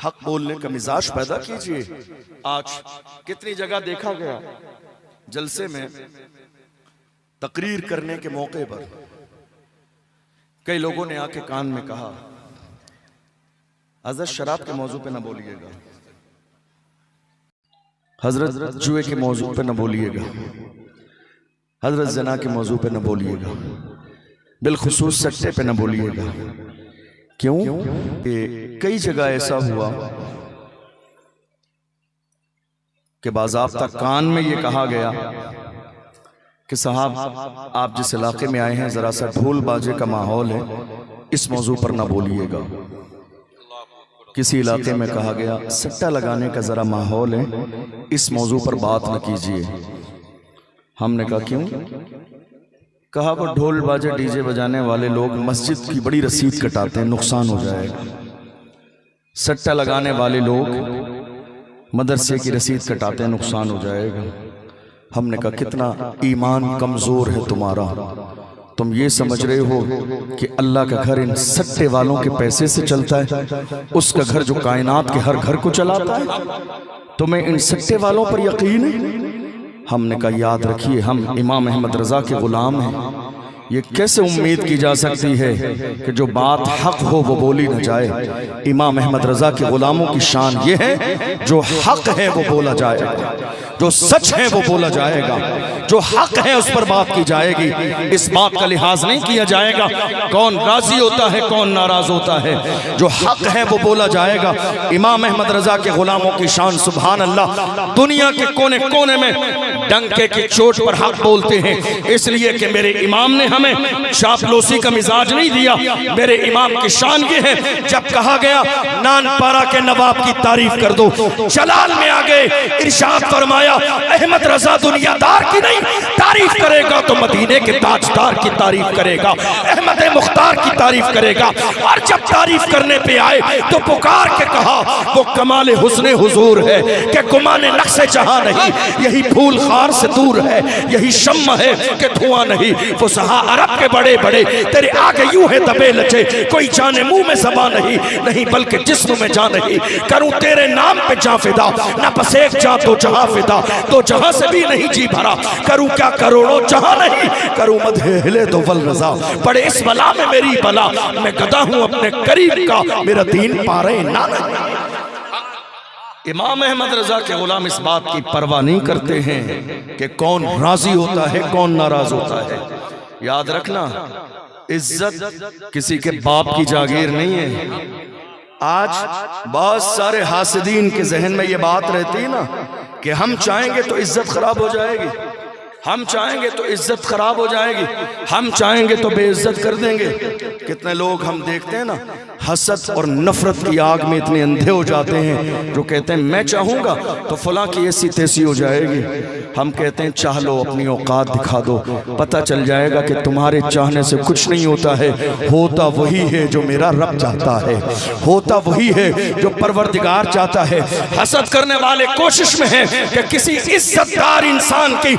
हक बोलने का मिजाज पैदा कीजिए। आज कितनी जगह देखा गया जलसे में तकरीर करने के मौके पर कई लोगों ने आके कान में कहा, हजरत शराब के मौजू पे न बोलिएगा, हजरत जुए के मौजू पे न बोलिएगा, हजरत ज़ना के मौजू पे न बोलिएगा, बिलखुसूस सट्टे पे न बोलिएगा। क्यों? कि कई जगह ऐसा हुआ कि बाज़ाब्ता कान में ये कहा गया कि साहब आप जिस इलाके में आए हैं जरा सा ढोल बाजे का माहौल है, इस मौजू पर ना बोलिएगा। किसी इलाके में कहा गया सट्टा लगाने का जरा माहौल है, इस मौजू पर बात न कीजिए। हमने कहा क्यों? कहा वो ढोल बाजे डीजे बजाने वाले लोग मस्जिद की बड़ी रसीद कटाते हैं, नुकसान हो जाएगा। सट्टा लगाने वाले लोग मदरसे की रसीद कटाते हैं, नुकसान हो जाएगा। हमने कहा कितना ईमान कमजोर है तुम्हारा, तुम ये समझ रहे हो कि अल्लाह का घर इन सट्टे वालों के पैसे से चलता है, उसका घर जो कायनात के हर घर को चलाता है, तुम्हें इन सट्टे वालों पर यकीन है? हमने कहा याद रखिए हम इमाम अहमद रजा के गुलाम हैं, ये कैसे उम्मीद की जा सकती है कि जो बात हक हो वो बोली न जाए। इमाम अहमद रजा के गुलामों की शान ये है जो हक है वो बोला जाएगा, जो सच है वो बोला जाएगा, जो हक है उस पर बात की जाएगी। इस बात का लिहाज नहीं किया जाएगा कौन राजी होता है कौन नाराज होता है, जो हक है वो बोला जाएगा। इमाम अहमद रजा के गुलामों की शान सुभान अल्लाह, दुनिया के कोने कोने में डंके की चोट पर हक बोलते हैं, इसलिए कि मेरे इमाम ने हमें चापलूसी का मिजाज नहीं दिया। मेरे इमाम की शान ये है, जब कहा गया नानपारा के नवाब की तारीफ कर दो, जलाल में आ गए, इरशाद फरमाया अहमद रजा दुनियादार की नहीं तारीफ करेगा तो मदीने के ताजदार की तारीफ करेगा, अहमद मुख्तार की तारीफ करेगा। और जब तारीफ करने पे आए तो पुकार के कहा वो कमाल हुस्ने हुजूर है कि गुमाने नक्शे जहां नहीं, यही फूल खार से दूर है, यही शम्मा है कि धुआं नहीं। वो सहा अरब के बड़े बड़े तेरे आगे यूं है दबे लचे, कोई जाने मुंह में ज़बान नहीं, नहीं बल्कि जिस्म में जान नहीं। करूं तेरे नाम पे जा फिदा, न बस एक जा तो जहां फिदा, तो जहां से भी नहीं जी भरा। करूं क्या करोड़ों जहां नहीं, करूं मदहे हिले तो वल रजा, पड़े इस बला में मेरी बला, मैं गदा हूं अपने करीब का, मेरा दीन पारे ना नहीं। इमाम अहमद रजा के गुलाम इस बात की परवाह नहीं करते हैं कि कौन राजी होता है कौन नाराज होता है। याद रखना इज्जत किसी के बाप की जागीर नहीं है। आज बहुत सारे हासिदीन के जहन में ये बात रहती है ना कि हम चाहेंगे तो इज्जत खराब हो जाएगी, हम चाहेंगे तो इज्जत खराब हो जाएगी, हम चाहेंगे तो बेइज्जत कर देंगे। कितने लोग हम देखते हैं ना हसद और नफरत की आग में इतने अंधे हो जाते हैं जो कहते हैं मैं चाहूंगा तो फलां की ऐसी तैसी हो जाएगी। हम कहते हैं चाह लो, अपनी औकात दिखा दो, पता चल जाएगा कि तुम्हारे चाहने से कुछ नहीं होता है, होता वही है जो मेरा रब चाहता है, होता वही है जो परवरदिगार चाहता है। हसद करने वाले कोशिश में है कि किसी इज्जतदार इंसान की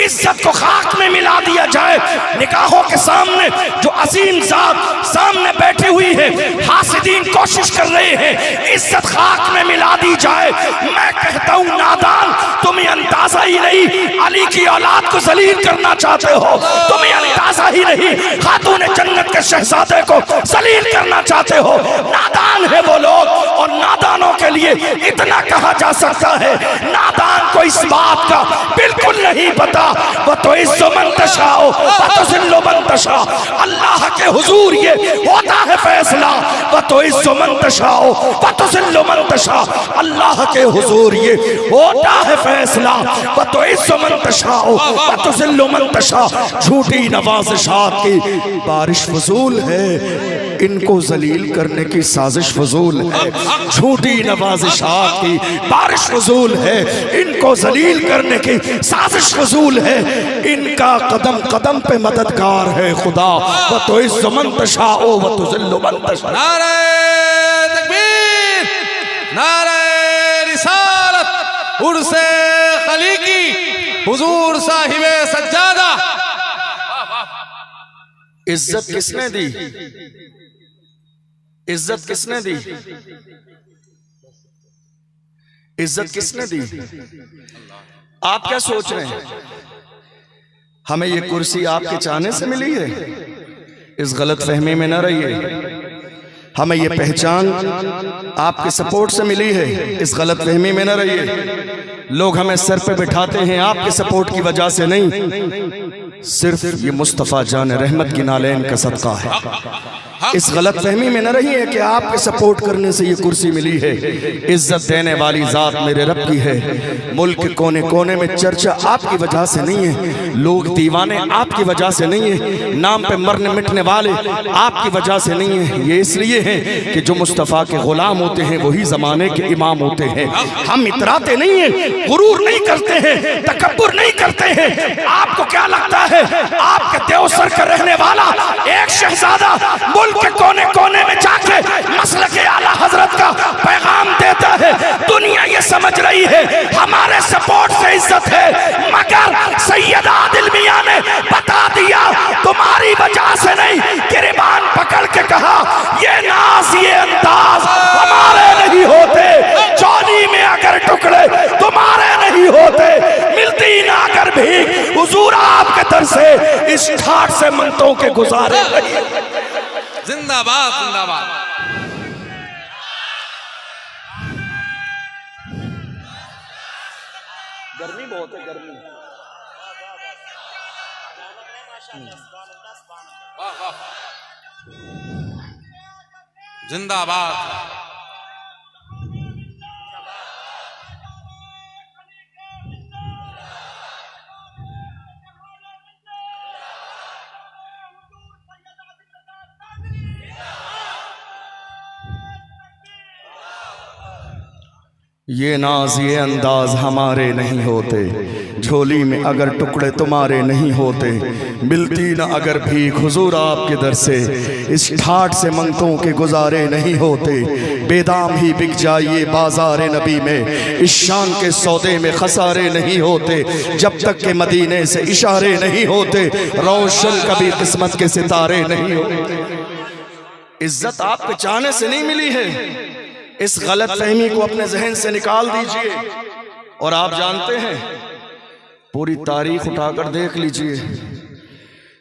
इज्जत को खाक में मिला दिया जाए। निकाहों के सामने जो अजीम जात सामने बैठी हुई है, हासिदीन कोशिश कर रहे हैं इज्जत खाक में मिला दी जाए। मैं कहता हूं नादान, तुम्हें अंदाजा ही नहीं, अली की औलाद को जलील करना चाहते हो, तुम्हें अंदाजा ही नहीं, खातून जन्नत के शहजादे को जलील करना चाहते हो। नादान है वो लोग, और नादानों के लिए इतना कहा जा सकता है नादान को इस बात का बिल्कुल नहीं पता, वो तो इज्जो मन तशाओ व तुज़िल्लु मन तशा, अल्लाह के हुजूर ये होता है फैसला, व तो इज्जु मन तशाओ व तुज़िल्लु मन तशा। अल्लाह के हुजूर ये होता है फैसला, व तो इज्जु मन तशाओ व तुज़िल्लु मन तशा। झूठी नवाज़िशात की बारिश फजूल है, इनको जलील करने की साजिश फजूल है। झूठी नवाज़िशात की बारिश फजूल है, इनको जलील करने की साजिश फजूल है। इनका कदम कदम पे मददगार है खुदा, व तो इज्जु मन तशाओ व तुज़िल्लु मन तशा। नारे तकबीर, नारे रिसालत, उर्से खलीकी, हुजूर साहिबे सज्जादा। इज्जत किसने दी? इज्जत किसने दी? इज्जत किसने दी? आप क्या सोच रहे हैं? हमें ये कुर्सी आपके चाहने से मिली है? इस गलत फहमी में न रहिए। हमें ये पहचान आपके सपोर्ट से मिली है, इस गलत फहमी में न रहिए। लोग हमें सर पे बिठाते हैं आपके सपोर्ट की वजह से नहीं, सिर्फ ये मुस्तफ़ा जान रहमत की नालैन का सदका है। इस गलत फहमी में न रहिए कि आपके सपोर्ट करने से ये कुर्सी मिली है। इज्जत देने वाली जात मेरे रब की है। मुल्क के कोने कोने में चर्चा आपकी वजह से नहीं है, लोग दीवाने आपकी वजह से नहीं है, नाम पे मरने मिटने वाले आपकी वजह से नहीं है। ये इसलिए है कि जो मुस्तफ़ा के गुलाम होते हैं वही जमाने के इमाम होते हैं। हम इतराते नहीं हैं, गुरूर नहीं करते हैं, तकब्बुर नहीं करते हैं। आपको क्या लगता है आपके देवसर का रहने वाला एक शहजादा मुल्क के कोने कोने में जाके मसलक आला हजरत का पैगाम देता है? दुनिया ये समझ रही है हमारे सपोर्ट से इज्जत है, मगर सैयद आदिल मियां ने बता दिया तुम्हारी वजह से नहीं। गिरबान पकड़ के कहा ये नाज ये अंदाज हमारे नहीं होते, चौनी में अगर टुकड़े तुम्हारे नहीं होते, मिलती ना अगर भी हुजूर आपके दर से इस ठाठ से मंतों के गुजारे नहीं। जिंदाबाद जिंदाबाद। गर्मी बहुत है, गर्मी। जिंदाबाद। ये नाज ये अंदाज हमारे नहीं होते, झोली में अगर टुकड़े तुम्हारे नहीं होते, मिलती न अगर भीख हुजूर आपके दर से, इस ठाठ से मंगतों के गुजारे नहीं होते। बेदाम ही बिक जाइए बाजार नबी में, इस शान के सौदे में खसारे नहीं होते, जब तक के मदीने से इशारे नहीं होते, रोशन कभी किस्मत के सितारे नहीं होते। इज्जत आपके चाहने से नहीं मिली है, इस गलत फहमी को अपने जहन से निकाल दीजिए। और आप जानते हैं, पूरी तारीख उठाकर देख लीजिए,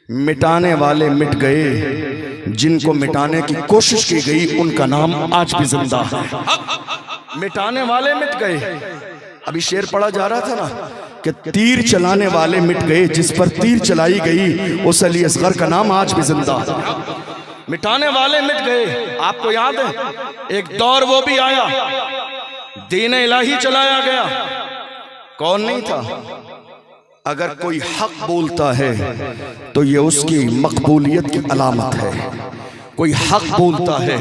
मिटाने वाले मिट गए, जिनको मिटाने की कोशिश की गई उनका नाम आज भी जिंदा है। मिटाने वाले मिट गए। अभी शेर पढ़ा जा रहा था ना कि तीर चलाने वाले मिट गए, जिस पर तीर चलाई गई उस अली असगर का नाम आज भी जिंदा है। मिटाने वाले मिट गए। आपको याद है एक दौर वो भी आया, दीन इलाही चलाया गया, कौन नहीं था? अगर कोई हक बोलता है तो ये उसकी मकबूलियत की अलामत है। कोई हक बोलता है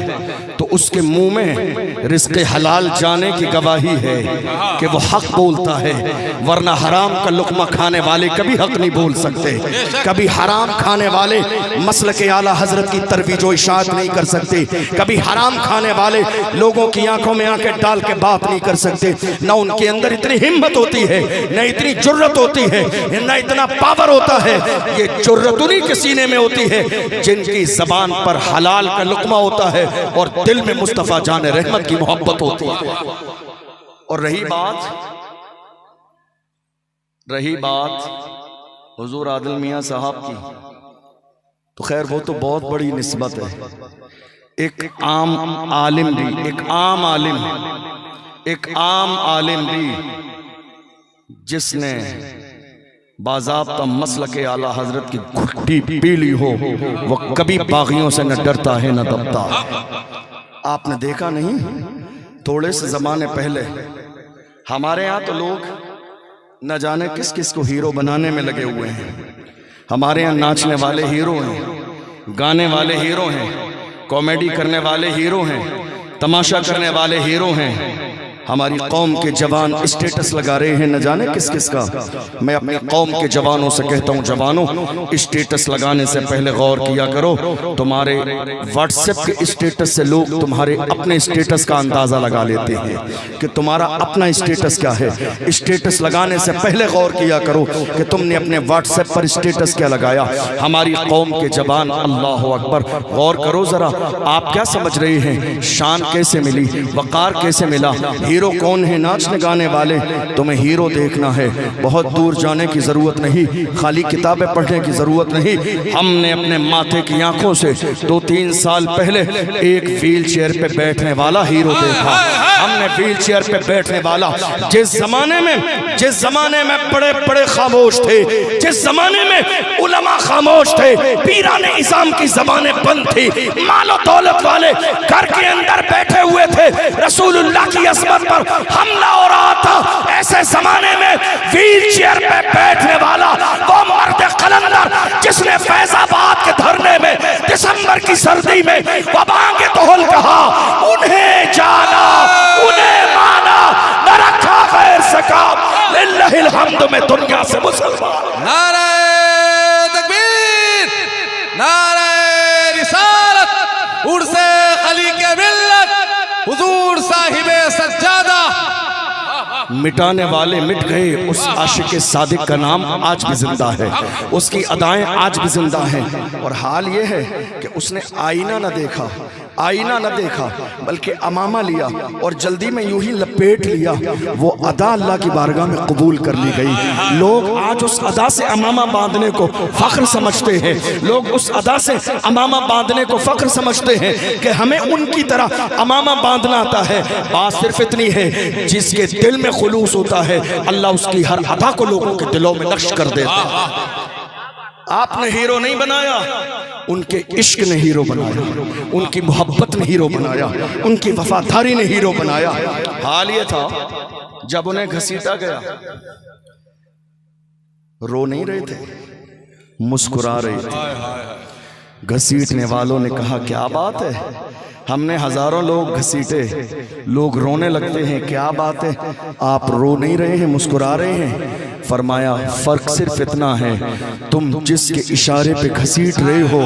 तो उसके मुंह में रिज़्क़ हलाल जाने की गवाही है कि वो हक बोलता है, वरना हराम का लुक़मा खाने वाले कभी हक नहीं बोल सकते। कभी हराम खाने वाले मसलक आला हजरत की तरवीज व इशाअत नहीं कर सकते। कभी हराम खाने वाले लोगों की आंखों में आंखें डाल के बात नहीं कर सकते। न उनके अंदर इतनी हिम्मत होती है, न इतनी जुर्रत होती है, न इतना पावर होता है। ये जुर्रत उन्हीं के सीने में होती है जिनकी जबान पर हलाल का लुक़मा होता है और दिल में मुस्तफ़ा जान रहमत की मोहब्बत होती है। और रही बात हुजूर आदिल मियां साहब की, तो खैर वो तो बहुत बड़ी निस्बत है। एक आम आलिम भी, एक आम आलिम भी जिसने बाज़ाब्ता मसलके आला हजरत की घुट्टी पीली हो, वो कभी बागियों से न डरता है न दबता है। आपने देखा नहीं, थोड़े से ज़माने पहले हमारे यहाँ तो लोग न जाने किस किस को हीरो बनाने में लगे हुए हैं। हमारे यहाँ नाचने वाले हीरो हैं, गाने वाले हीरो हैं, कॉमेडी करने वाले हीरो हैं, तमाशा करने वाले हीरो हैं। हमारी कौम के जवान स्टेटस लगा रहे हैं न जाने किस किस का। मैं अपनी कौम के जवानों से कहता हूँ, जवानों स्टेटस लगाने से पहले गौर किया करो। तुम्हारे व्हाट्सएप के स्टेटस से लोग तुम्हारे अपने स्टेटस का अंदाज़ा लगा लेते हैं कि तुम्हारा अपना स्टेटस क्या है। स्टेटस लगाने से पहले गौर किया करो कि तुमने अपने व्हाट्सएप पर स्टेटस क्या लगाया। हमारी कौम के जवान, अल्लाह अकबर, गौर करो ज़रा, आप क्या समझ रहे हैं, शान कैसे मिली, वक़ार कैसे मिला, हीरो कौन है, नाचने गाने वाले। तुम्हें हीरो देखना है, बहुत दूर जाने की जरूरत नहीं, खाली किताबें पढ़ने की जरूरत नहीं। हमने अपने माथे की आंखों से 2-3 साल पहले एक व्हील चेयर पे बैठने वाला हीरो देखा। हमने व्हील चेयर पे बैठने वाला, जिस जमाने में बड़े बड़े खामोश थे, जिस जमाने में उलमा खामोश थे, पीराने इस्लाम की जबानें बंद थी, मालो दौलत वाले घर के अंदर बैठे हुए थे, रसूलुल्लाह की असमत पर हमला हो रहा था। ऐसे जमाने में व्हील चेयर पे बैठने वाला वो मर्द कलंदर जिसने फैजाबाद के धरने में दिसंबर की सर्दी में वबांगे तोहल कहा, उन्हें जाना उन्हें माना, न रखा गैर सकाम, लिल्लाहिल हम्द में दुनिया से मुसलमान। नारे तकबीर, नारे रिसालत, उर्से खलीके मिल्लत, हुजूर साहिबे सज्जादा। मिटाने वाले मिट गए, उस आशिक सादिक का नाम आज भी जिंदा है, उसकी अदाएं आज भी जिंदा हैं। और हाल ये है कि उसने आईना न देखा, बल्कि अमामा लिया और जल्दी में यूं ही लपेट लिया। वो अदा अल्लाह की बारगाह में कबूल कर ली गई। लोग आज उस अदा से अमामा बांधने को फख्र समझते हैं, लोग उस अदा से अमामा बांधने को फख्र समझते हैं कि हमें उनकी तरह अमामा बांधना आता है। बात सिर्फ इतनी है, जिसके दिल में खुलूस होता है, अल्लाह उसकी हर अदा को लोगों के दिलों में नक्श कर देता है। आपने हीरो नहीं बनाया, उनके इश्क ने हीरो बनाया, उनकी मोहब्बत ने हीरो बनाया, उनकी वफादारी ने हीरो बनाया। हाल ये था, जब उन्हें घसीटा गया, रो नहीं रहे थे, मुस्कुरा रहे थे। घसीटने वालों ने कहा, क्या बात है, हमने हजारों लोग घसीटे, लोग रोने लगते हैं, क्या बात है, आप रो नहीं रहे हैं, मुस्कुरा रहे हैं। फरमाया, फर्क सिर्फ इतना है, तुम जिसके इशारे पे घसीट रहे हो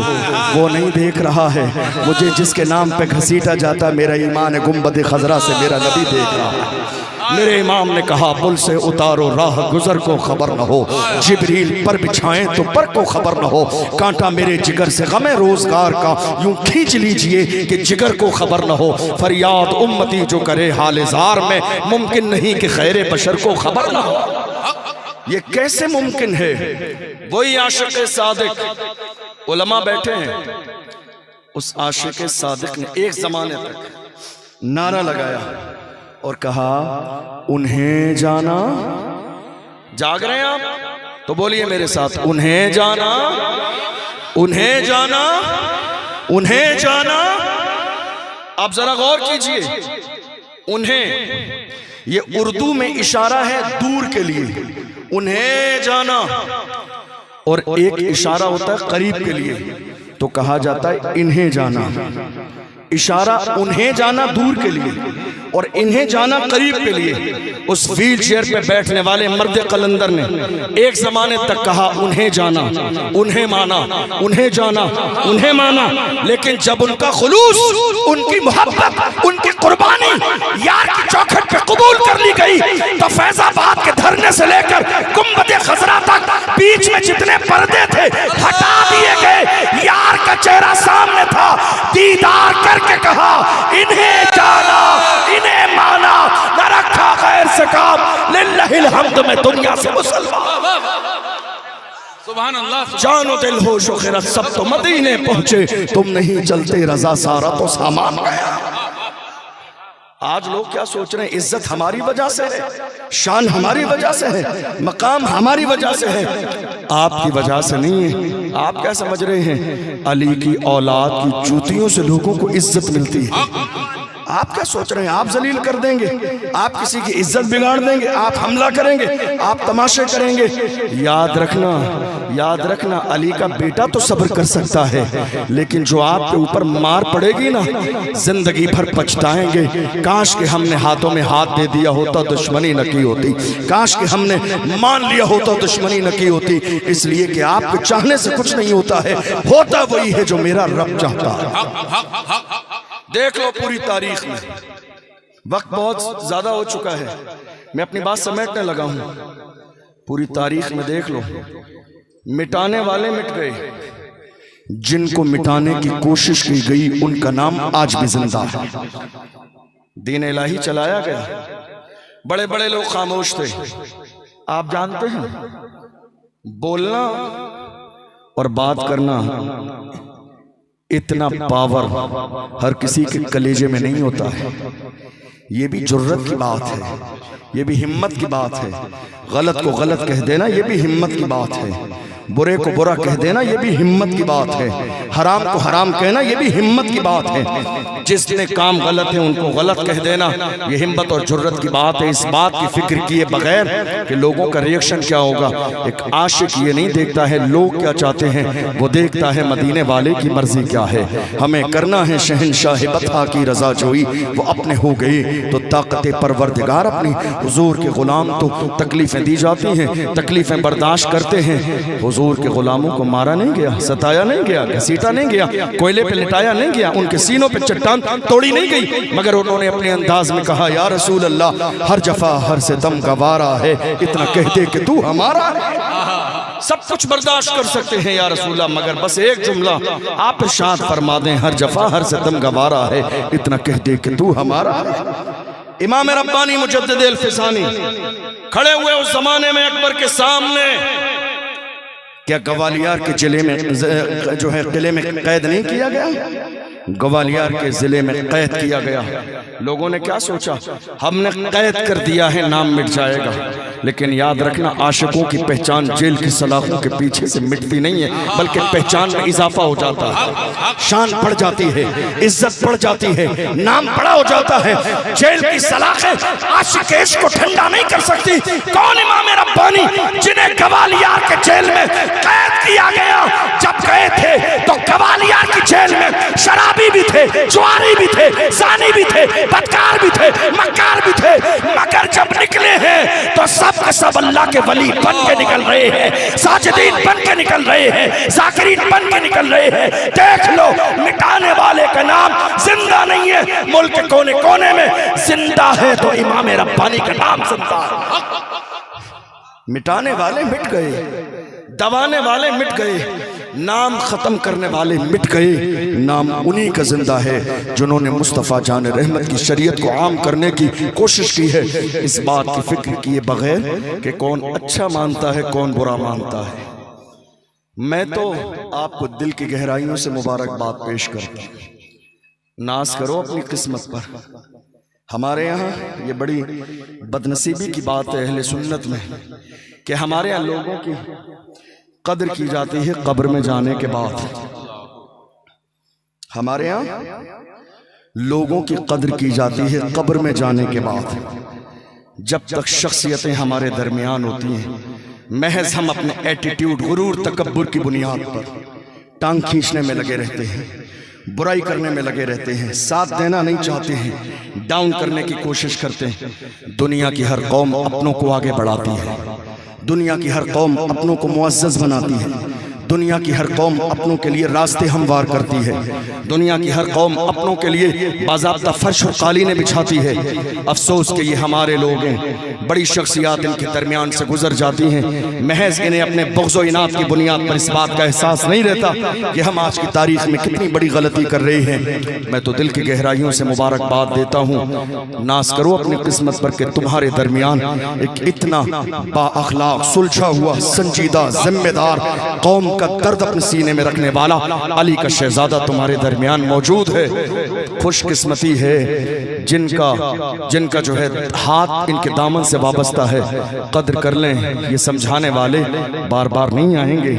वो नहीं देख रहा है, मुझे जिसके नाम पे घसीटा जाता, मेरा ईमान गुंबद खजरा से मेरा नबी देख रहा है। मेरे इमाम ने कहा, पुल से उतारो राह गुजर को खबर न हो, जिब्रील पर बिछाएं तो पर को खबर न हो, कांटा मेरे जिगर से गमे रोजगार का यूं खींच लीजिए कि जिगर को खबर न हो। फरियाद उम्मती जो करे हाल ज़ार में, मुमकिन नहीं कि खैर बशर को खबर न हो। ये कैसे मुमकिन है? वही आशिक सादिक, उलमा बैठे हैं, उस आशिक सादिक ने एक जमाने तक नारा लगाया और कहा, उन्हें जाना। जाग रहे हैं आप तो बोलिए मेरे साथ, उन्हें जाना, उन्हें जाना, उन्हें जाना। आप जरा गौर कीजिए, उन्हें, ये उर्दू में इशारा है दूर के लिए, उन्हें जाना, और एक इशारा होता है करीब के लिए, तो कहा जाता है इन्हें जाना। इशारा उन्हें जाना दूर के लिए और इन्हें जाना करीब के लिए। उस व्हील चेयर पे बैठने वाले मर्द कलंदर ने एक जमाने तक कहा, उन्हें जाना, उन्हें माना, उन्हें जाना, उन्हें माना। लेकिन जब उनका खुलूस, उनकी मोहब्बत, उनकी कुर्बानी यार की चौखट पे कबूल कर ली गई, तो फैजाबाद के धरने से लेकर गुंबद खजरा तक बीच में जितने पर्दे थे हटा दिए गए। यार का चेहरा सामने था, दीदार करके कहा, इन्हें जाना, इन्हें माना, न रखा गैर से काम, लिल्लाहिल हम्द में दुनिया से मुसलमान। सुभान अल्लाह। जानो दिल हो शुखरत सब तो मदीने पहुंचे, तुम नहीं चलते रजा सारा तो सामान गया। आज लोग क्या सोच रहे हैं, इज्जत हमारी वजह से है, शान हमारी वजह से है, मकाम हमारी वजह से है, आपकी वजह से नहीं है। आप क्या समझ रहे हैं, अली की औलाद की जूतियों से लोगों को इज्जत मिलती है। आप क्या सोच रहे हैं, आप जलील कर देंगे, आप किसी की इज्जत बिगाड़ देंगे, आप हमला करेंगे, आप तमाशे करेंगे। याद रखना अली का बेटा तो सब्र कर सकता है, लेकिन जो आपके ऊपर मार पड़ेगी ना, जिंदगी भर पछताएंगे। काश के हमने हाथों में हाथ दे दिया होता, दुश्मनी न की होती। काश के हमने मान लिया होता, दुश्मनी न की होती। इसलिए कि आपके चाहने से कुछ नहीं होता है, होता वही है जो मेरा रब चाहता है। देख लो पूरी तारीख में, वक्त बहुत ज्यादा हो चुका है, मैं अपनी बात समेटने लगा हूं। पूरी तारीख में देख लो, मिटाने वाले मिट गए, जिनको मिटाने की कोशिश की गई उनका नाम आज भी जिंदा है। दीन इलाही चलाया गया, बड़े बड़े लोग खामोश थे। आप जानते हैं, बोलना और बात करना इतना पावर हर किसी के कलेजे में नहीं होता है। ये भी जुर्रत की बात है, ये भी हिम्मत की बात है। गलत को गलत कह देना ये भी हिम्मत की बात है, बुरे को बुरा कह देना ये भी हिम्मत की बात है, हराम को हराम कहना ये भी हिम्मत की बात है। जिसने काम गलत है उनको गलत कह देना ये हिम्मत और जुर्रत की बात है। इस बात की फिक्र किए बगैर कि लोगों का रिएक्शन क्या होगा। एक आशिक ये नहीं देखता है लोग क्या चाहते हैं, वो देखता है मदीने वाले की मर्जी क्या है। हमें करना है शहनशाह बता की रजा जोई, वो अपने हो गए तो ताकत परवरदिगार अपनी। हुजूर के गुलाम तो तकलीफें दी जाती हैं, तकलीफें बर्दाश्त करते हैं। हुजूर के गुलामों को मारा नहीं गया, सताया नहीं गया, घसीटा नहीं गया, कोयले पे लिटाया नहीं गया, उनके सीनों पे चट्टान तोड़ी नहीं गई, मगर उन्होंने अपने अंदाज में कहा, या रसूल अल्लाह, हर जफा हर सितम गवारा है, इतना कह दे कि तू हमारा है। सब कुछ बर्दाश्त कर सकते हैं या रसूल अल्लाह, मगर बस एक जुमला आप इरशाद फरमा दें, हर जफा हर सितम गवारा है, इतना कह दे कि तू हमारा है। इमाम रब्बानी मुजद्दिद अल-फिसानी खड़े हुए उस जमाने में अकबर के सामने। क्या ग्वालियर के जिले में जो है किले में कैद नहीं किया गया? ग्वालियर के जिले में कैद किया गया। लोगों ने क्या सोचा, हमने कैद कर दिया है, नाम मिट जाएगा। लेकिन याद रखना, आशिकों की पहचान जेल की सलाखों के पीछे से मिटती नहीं है, बल्कि पहचान में इजाफा हो जाता है, शान बढ़ जाती है, इज्जत बढ़ जाती है, नाम बड़ा हो जाता है। जेल की सलाखें आशिक इश्क को ठंडा नहीं कर सकती। कौन इमाम रब्बानी जिन्हें ग्वालियर के जेल में कैद किया गया? जब गए थे तो ग्वालियर की जेल में शराबी भी थे, जुआरी भी थे, सानी भी थे, बदकार भी थे, मक्कार भी थे, मगर जब निकले हैं तो सब के सब अल्लाह के वली बन के निकल रहे हैं, साजिदीन बन के निकल रहे हैं, जाकिरीन बन के निकल रहे हैं। देख लो, मिटाने वाले का नाम जिंदा नहीं है, मुल्क के कोने कोने में जिंदा है तो इमाम रब्बानी का नाम जिंदा है। मिटाने वाले मिट गए, दबाने वाले मिट गए, नाम खत्म करने वाले मिट गए। नाम उन्हीं का जिंदा है जिन्होंने मुस्तफ़ा जान रहमत की शरीयत को आम करने की कोशिश की है, इस बात की फिक्र किए बगैर कि कौन अच्छा मानता है कौन बुरा मानता है। मैं तो आपको दिल की गहराइयों से मुबारकबाद पेश करता हूं। नाज करो अपनी किस्मत पर। हमारे यहाँ ये बड़ी बदनसीबी की बात है अहले सुन्नत में कि हमारे यहाँ लोगों की कदर की जाती है कब्र में जाने के बाद। हमारे यहाँ लोगों की कदर की जाती है कब्र में जाने के बाद। जब तक शख्सियतें हमारे दरमियान होती हैं, महज हम अपने एटीट्यूड, गुरूर, तकब्बुर की बुनियाद पर टांग खींचने में लगे रहते हैं, बुराई करने में लगे रहते हैं, साथ देना नहीं चाहते हैं, डाउन करने की कोशिश करते हैं। दुनिया की हर कौम अपनों को आगे बढ़ाती है, दुनिया की हर कौम अपनों को मुअज़्ज़ज़ बनाती है, दुनिया की हर कौम अपनों के लिए रास्ते हमवार करती है, दुनिया की हर कौम अपनों के लिए बाज़ाब्ता फर्श और कालीनें बिछाती है। अफसोस कि ये हमारे लोग हैं, बड़ी शख्सियात इनके दरमियान से गुजर जाती हैं, महज इन्हें अपने बुग़्ज़ व इनात की बुनियाद पर इस बात का एहसास नहीं रहता कि हम आज की तारीख में कितनी बड़ी गलती कर रहे हैं। मैं तो दिल की गहराइयों से मुबारकबाद देता हूँ। नाज करो अपनी किस्मत पर कि तुम्हारे दरमियान एक इतना बाअखलाक, सुलझा हुआ, संजीदा, जिम्मेदार कौम का दर्द अपने सीने में रखने वाला अली का शहजादा तुम्हारे दरमियान मौजूद है। खुशकिस्मती है जिनका जो है हाथ इनके दामन से वाबस्ता है। कद्र कर लें, ये समझाने वाले बार बार नहीं आएंगे,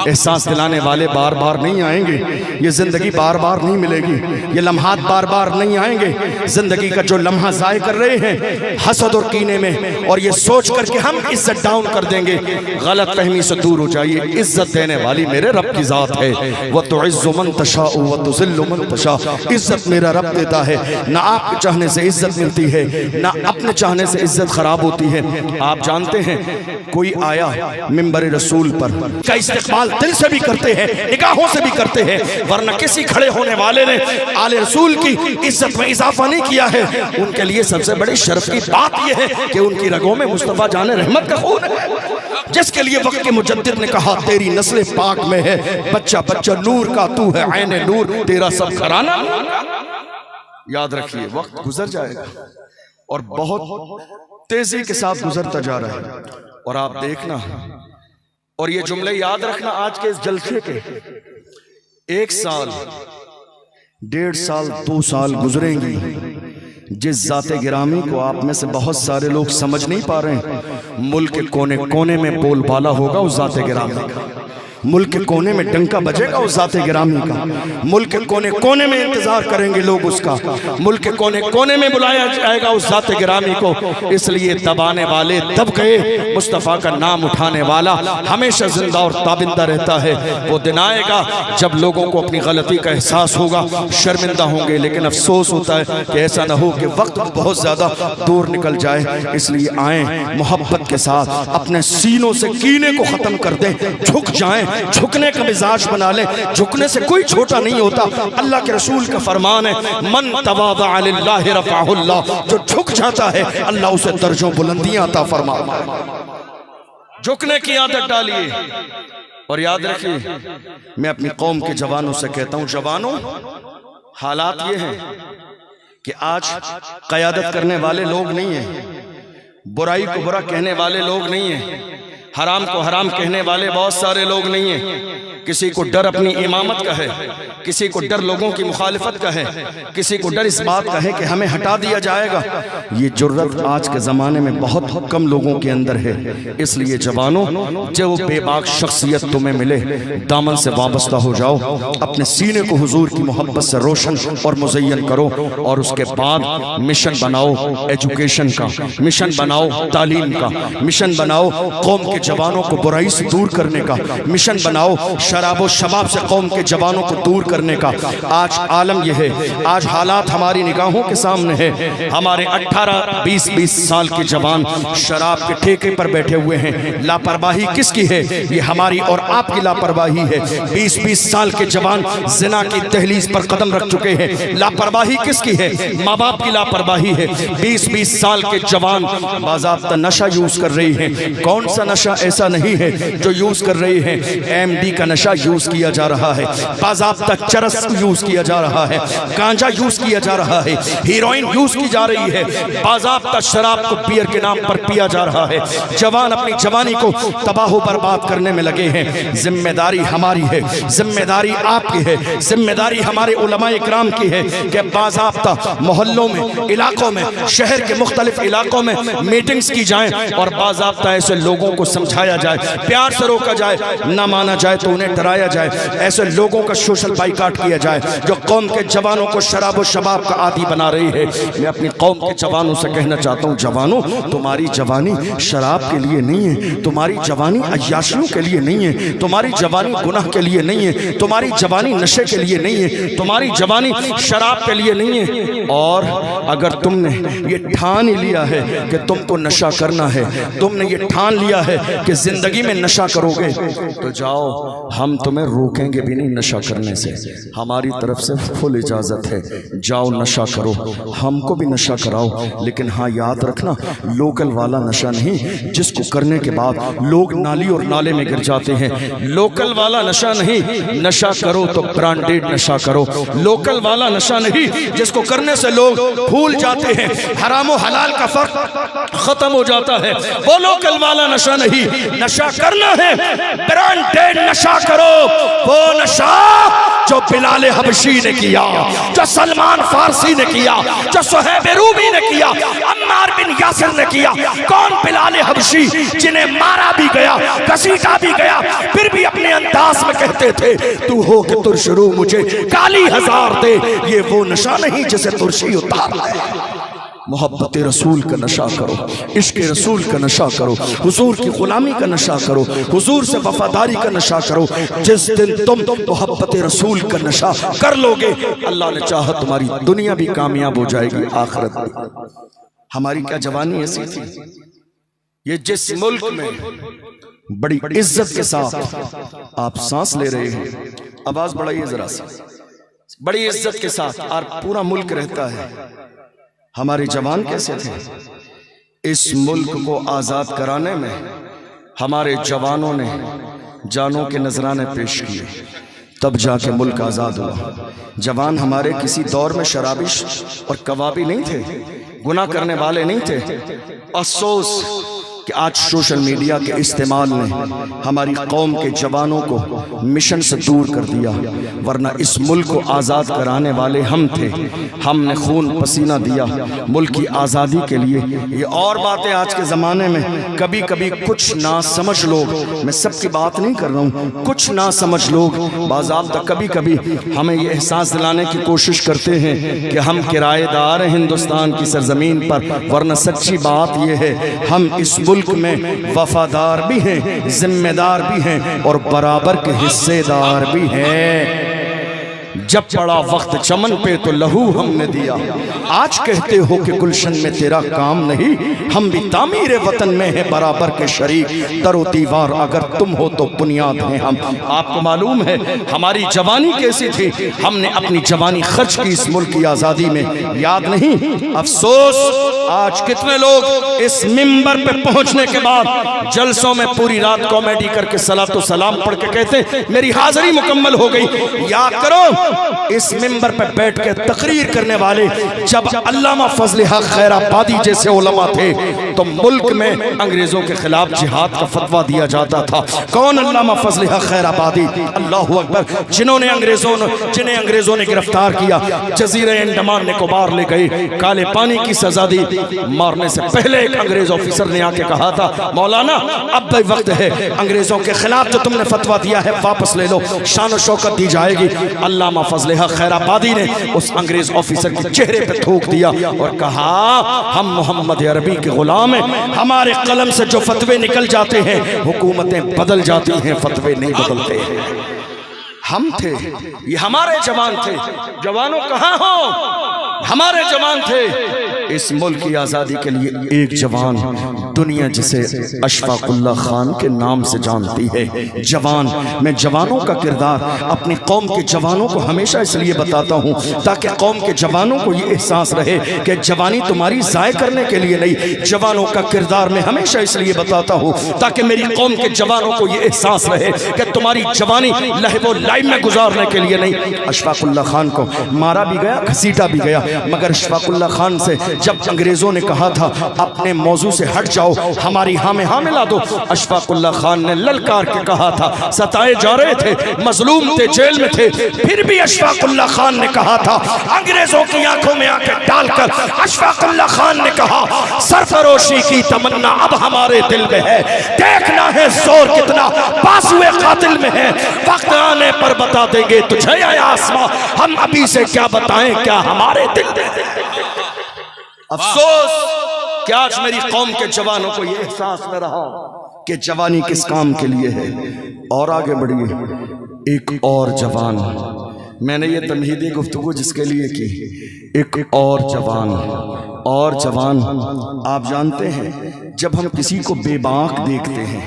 एहसास दिलाने वाले बार बार नहीं आएंगे, ये जिंदगी बार बार नहीं मिलेगी, ये लम्हात बार बार नहीं आएंगे। जिंदगी का जो लम्हा ज़ाय कर रहे हैं हसद और कीने में, और ये सोच करके हम इज्जत डाउन कर देंगे, गलत फहमी से दूर हो जाइए। इज्जत देने वाली मेरे रब की जात है। वह तो इज़्ज़ु मन तशा व तुज़िल्लु मन तशा। इज्जत मेरा रब देता है, ना आपके चाहने से इज्जत मिलती है, ना अपने चाहने से इज्जत खराब होती है। आप जानते हैं कोई आया मिंबर रसूल पर का इस्तेमाल दिल से भी करते हैं, निगाहों से भी करते हैं, वरना किसी खड़े होने वाले ने आले रसूल की इज्जत में इजाफा नहीं किया है। उनके लिए सबसे बड़ी शर्फ की बात यह है कि उनकी रगों में मुस्तफा जाने रहमत का खून है, जिसके लिए वक्त के मुजद्दिद ने कहा तेरी नस्ल पाक में है बच्चा बच्चा नूर का, तू है ऐने नूर, तेरा सब घराना। याद रखिए वक्त गुजर जाएगा और बहुत तेजी के साथ गुजरता जा रहा है, और आप देखना और ये जुमले याद रखना आज के इस जलसे के 1 साल 1.5 साल 2 साल गुजरेंगी, जिस जाते गिरामी को आप में से बहुत सारे लोग समझ नहीं पा रहे हैं, मुल्क के कोने कोने में बोलबाला होगा उस जाते गिरामी का, मुल्क के कोने में डंका बजेगा उस जाते गिरामी का, मुल्क के कोने कोने में इंतजार करेंगे लोग उसका, मुल्क के कोने कोने में बुलाया जाएगा उस जाते गिरामी को। इसलिए दबाने वाले दब गए, मुस्तफ़ा का नाम उठाने वाला हमेशा जिंदा और ताबिंदा रहता है। वो दिन आएगा जब लोगों को अपनी गलती का एहसास होगा, शर्मिंदा होंगे, लेकिन अफसोस होता है कि ऐसा ना हो कि वक्त बहुत ज्यादा दूर निकल जाए। इसलिए आए मोहब्बत के साथ अपने सीनों से कीने को खत्म कर दें, झुक जाएं, झुकने का मिजाज बना ले। झुकने से कोई छोटा नहीं होता। अल्लाह के रसूल का फरमान है मन तवाज़ा लिल्लाहि रफ़अहुल्लाह, जो झुक जाता है अल्लाह उसे दर्जों बुलंदियां अता फरमाता है। झुकने की आदत डालिए और याद रखिए, मैं अपनी कौम के जवानों से कहता हूं, जवानों हालात ये हैं कि आज क़यादत करने वाले लोग नहीं हैं, बुराई को बुरा कहने वाले लोग नहीं हैं, हराम को हराम कहने वाले बहुत सारे लोग नहीं हैं। किसी को डर अपनी इमामत का है, किसी को डर लोगों की मुखालिफत का है, किसी को डर इस बात का है कि हमें हटा दिया जाएगा। ये जुर्रत आज के ज़माने में बहुत कम लोगों के अंदर है। इसलिए जवानों, जो बेबाक शख्सियत तुम्हें मिले, दामन से वाबस्ता हो जाओ, अपने सीने को हुजूर की मोहब्बत से रोशन और मुज़य्यन करो, और उसके बाद मिशन बनाओ एजुकेशन का, मिशन बनाओ तालीम का, मिशन बनाओ कौम के जवानों को बुराई से दूर करने का, मिशन बनाओ शराबो शबाब से कौम के जवानों को दूर करने का। आज आलम यह है, आज हालात हमारी निगाहों के सामने है। हमारे 18-20 साल के जवान शराब के ठेके पर बैठे हुए हैं। लापरवाही किसकी है? ये हमारी और आपकी लापरवाही है। 20 साल के जवान जिना की दहलीज पर कदम रख चुके हैं। लापरवाही किसकी है? माँ बाप की लापरवाही है। 20 साल के जवान बाज़ाब्ता नशा यूज कर रही हैं। कौन सा नशा ऐसा नहीं है जो यूज कर रही है? MD का नशा यूज किया जा रहा है, बाज़ाब्ता चरस यूज किया जा रहा है, गांजा यूज किया जा रहा है, हीरोइन यूज की जा रही है, बाज़ाब्ता शराब को बियर के नाम पर पिया जा रहा है। जवान अपनी जवानी को तबाह बर्बाद करने में लगे हैं। जिम्मेदारी हमारी है, जिम्मेदारी आपकी है, जिम्मेदारी हमारे उलमा इकराम की है कि बाज़ाब्ता मोहल्लों में, इलाकों में, शहर के मुख्तलिफ इलाकों में मीटिंग्स की जाएं और बाज़ाब्ता ऐसे लोगों को समझाया जाए, प्यार से रोका जाए, ना माना जाए तो उन्हें डराया जाए। ऐसे लोगों का सोशल बाइकाट किया जाए जो कौम के जवानों को शराब और शबाब का आदी बना रही है। मैं अपनी कौम के जवानों से कहना चाहता हूँ, जवानों, तुम्हारी जवानी शराब के लिए नहीं है, तुम्हारी जवानी अय्याशियों के लिए नहीं है, तुम्हारी जवानी गुनाह के लिए नहीं है, तुम्हारी जवानी नशे के लिए नहीं है, तुम्हारी जवानी शराब के लिए नहीं है। और अगर तुमने ये ठान ही लिया है कि तुमको नशा करना है, तुमने ये ठान लिया है कि जिंदगी में नशा करोगे, तो जाओ, हम तुम्हें रोकेंगे भी नहीं नशा करने से। हमारी तरफ से फुल इजाज़त है, जाओ नशा करो, हमको भी नशा कराओ। लेकिन हाँ याद रखना, लोकल वाला नशा नहीं जिसको करने के बाद लोग नाली और नाले में गिर जाते हैं। लोकल वाला नशा नहीं, नशा करो तो ब्रांडेड नशा करो। लोकल वाला नशा नहीं जिसको करने से लोग भूल जाते हैं, हराम और हलाल का फर्क खत्म हो जाता है। वो लोकल वाला नशा नहीं, नशा करना है ब्रांडेड नशा करो वो नशा जो बिलाल हबशी ने किया, जो सलमान फारसी ने किया, जो सुहैब रूमी ने किया, अम्मार बिन यासिर ने किया। कौन बिलाल हबशी जिन्हें मारा भी गया, घसीटा भी गया, फिर भी अपने अंदाज में कहते थे तू हो कि तुरशरू मुझे काली हजार दे। ये वो नशा नहीं जिसे तुरशी उतार है। मोहब्बत रसूल का नशा करो, इश्क रसूल का नशा करो, हुजूर की गुलामी का नशा करो, हुजूर से वफादारी का नशा करो। जिस दिन तुम मोहब्बत रसूल का नशा कर लोगे, अल्लाह ने चाहा तुम्हारी दुनिया भी कामयाब हो जाएगी, आखिरत भी। हमारी क्या जवानी ऐसी थी, ये जिस मुल्क में बड़ी इज्जत के साथ आप सांस ले रहे हैं, आवाज बढ़ाइए जरा सा, बड़ी इज्जत के साथ और पूरा मुल्क रहता है, हमारे जवान कैसे थे? इस मुल्क को आज़ाद कराने में हमारे जवानों ने जानों के नजराने पेश किए, तब जाके मुल्क आज़ाद हुआ। जवान हमारे किसी दौर में शराबी और कबाबी नहीं थे, गुनाह करने वाले नहीं थे। अफसोस कि आज सोशल मीडिया के इस्तेमाल ने हमारी कौम के जवानों को मिशन से दूर कर दिया, वरना इस मुल्क को आज़ाद कराने वाले हम थे। हमने खून पसीना दिया मुल्क की आज़ादी के लिए। ये और बातें आज के ज़माने में कभी कभी कुछ ना समझ लोग, मैं सबकी बात नहीं कर रहा हूँ, कुछ ना समझ लोग बाज़ाब्ता कभी कभी हमें ये एहसास दिलाने की कोशिश करते हैं कि हम किराएदार हैं हिंदुस्तान की सरजमीन पर, वरना सच्ची बात यह है हम इस मुल्क में वफादार भी हैं, जिम्मेदार भी हैं और बराबर के हिस्सेदार भी हैं। जब पड़ा वक्त चमन पे तो लहू हमने दिया, आज कहते हो कि गुलशन में तेरा काम नहीं, हम भी तामीर वतन में है बराबर के शरीक, दरो दीवार अगर तुम हो तो बुनियाद हैं हम। आपको मालूम है हमारी जवानी कैसी थी, हमने अपनी जवानी खर्च की इस मुल्क की आज़ादी में, याद नहीं? अफसोस आज कितने लोग इस मिंबर पे पहुंचने के बाद जलसों में पूरी रात कॉमेडी करके सलातो सलाम पढ़ के कहते मेरी हाजिरी मुकम्मल हो गई। याद करो इस मिंबर पे बैठ के तकरीर करने वाले जब अल्लामा फजल हक खैराबादी जैसे उलमा थे तो मुल्क में अंग्रेजों के खिलाफ जिहाद का फतवा दिया जाता था। कौन अल्लामा फजल हक खैराबादी, अल्लाहु अकबर, जिन्हें अंग्रेजों ने गिरफ्तार किया, जजीरे अंडमान निकोबार ले गए, काले पानी की सजा दी। मारने से पहले एक अंग्रेज ऑफिसर ने आके कहा था मौलाना अब भी वक्त है, अंग्रेजों के खिलाफ जो तुमने फतवा दिया है वापस ले लो, शान शौकत दी जाएगी। अल्लामा फजल हक खैराबादी ने उस अंग्रेज ऑफिसर के चेहरे पे थूक दिया और कहा हम मोहम्मद अरबी के गुलाम हैं, हमारे कलम से जो फतवे निकल जाते हैं हुकूमतें बदल जाती हैं, फतवे नहीं बदलते हैं। हम थे, ये हमारे जवान थे। जवानों कहाँ हो? हमारे जवान थे। इस मुल्क की आज़ादी के लिए एक जवान, दुनिया जिसे अशफाकुल्ला खान के नाम से जानती है, जवान। मैं जवानों का किरदार अपनी कौम के जवानों को हमेशा इसलिए बताता हूँ ताकि कौम के जवानों को ये एहसास रहे कि जवानी तुम्हारी ज़ाय करने के लिए नहीं। जवानों का किरदार मैं हमेशा इसलिए बताता हूँ ताकि मेरी कौम के जवानों को ये एहसास रहे कि तुम्हारी जवानी लहबो लाइम में गुजारने के लिए नहीं। अशफाकुल्ला खान को मारा भी गया, घसीटा भी गया, मगर अशफाकुल्ला खान से जब अंग्रेजों ने कहा था अपने मौजू से हट जाओ, हमारी हाँ में हाँ मिला दो, अशफाकुल्ला खान ने ललकार के कहा था, सताए जा रहे थे, मजलूम थे, जेल में थे, फिर भी अशफाकुल्ला खान ने कहा था, अंग्रेजों की आंखों में आंखें डालकर अशफाकुल्ला खान ने कहा सरफरोशी की तमन्ना अब हमारे दिल में है, देखना है जोर कितना बाजुए कातिल में है, वक्त आने पर बता देंगे तुझे या आसमां, हम अभी से क्या बताएं क्या हमारे दिल में है। अफसोस क्या आज मेरी कौम के जवानों को यह एहसास न रहा कि जवानी किस काम के लिए है। और आगे बढ़िए, एक और जवान, मैंने ये तमहीदी गुफ्तगू जिसके लिए की, एक और जवान आप जानते हैं जब हम किसी को बेबाक देखते हैं,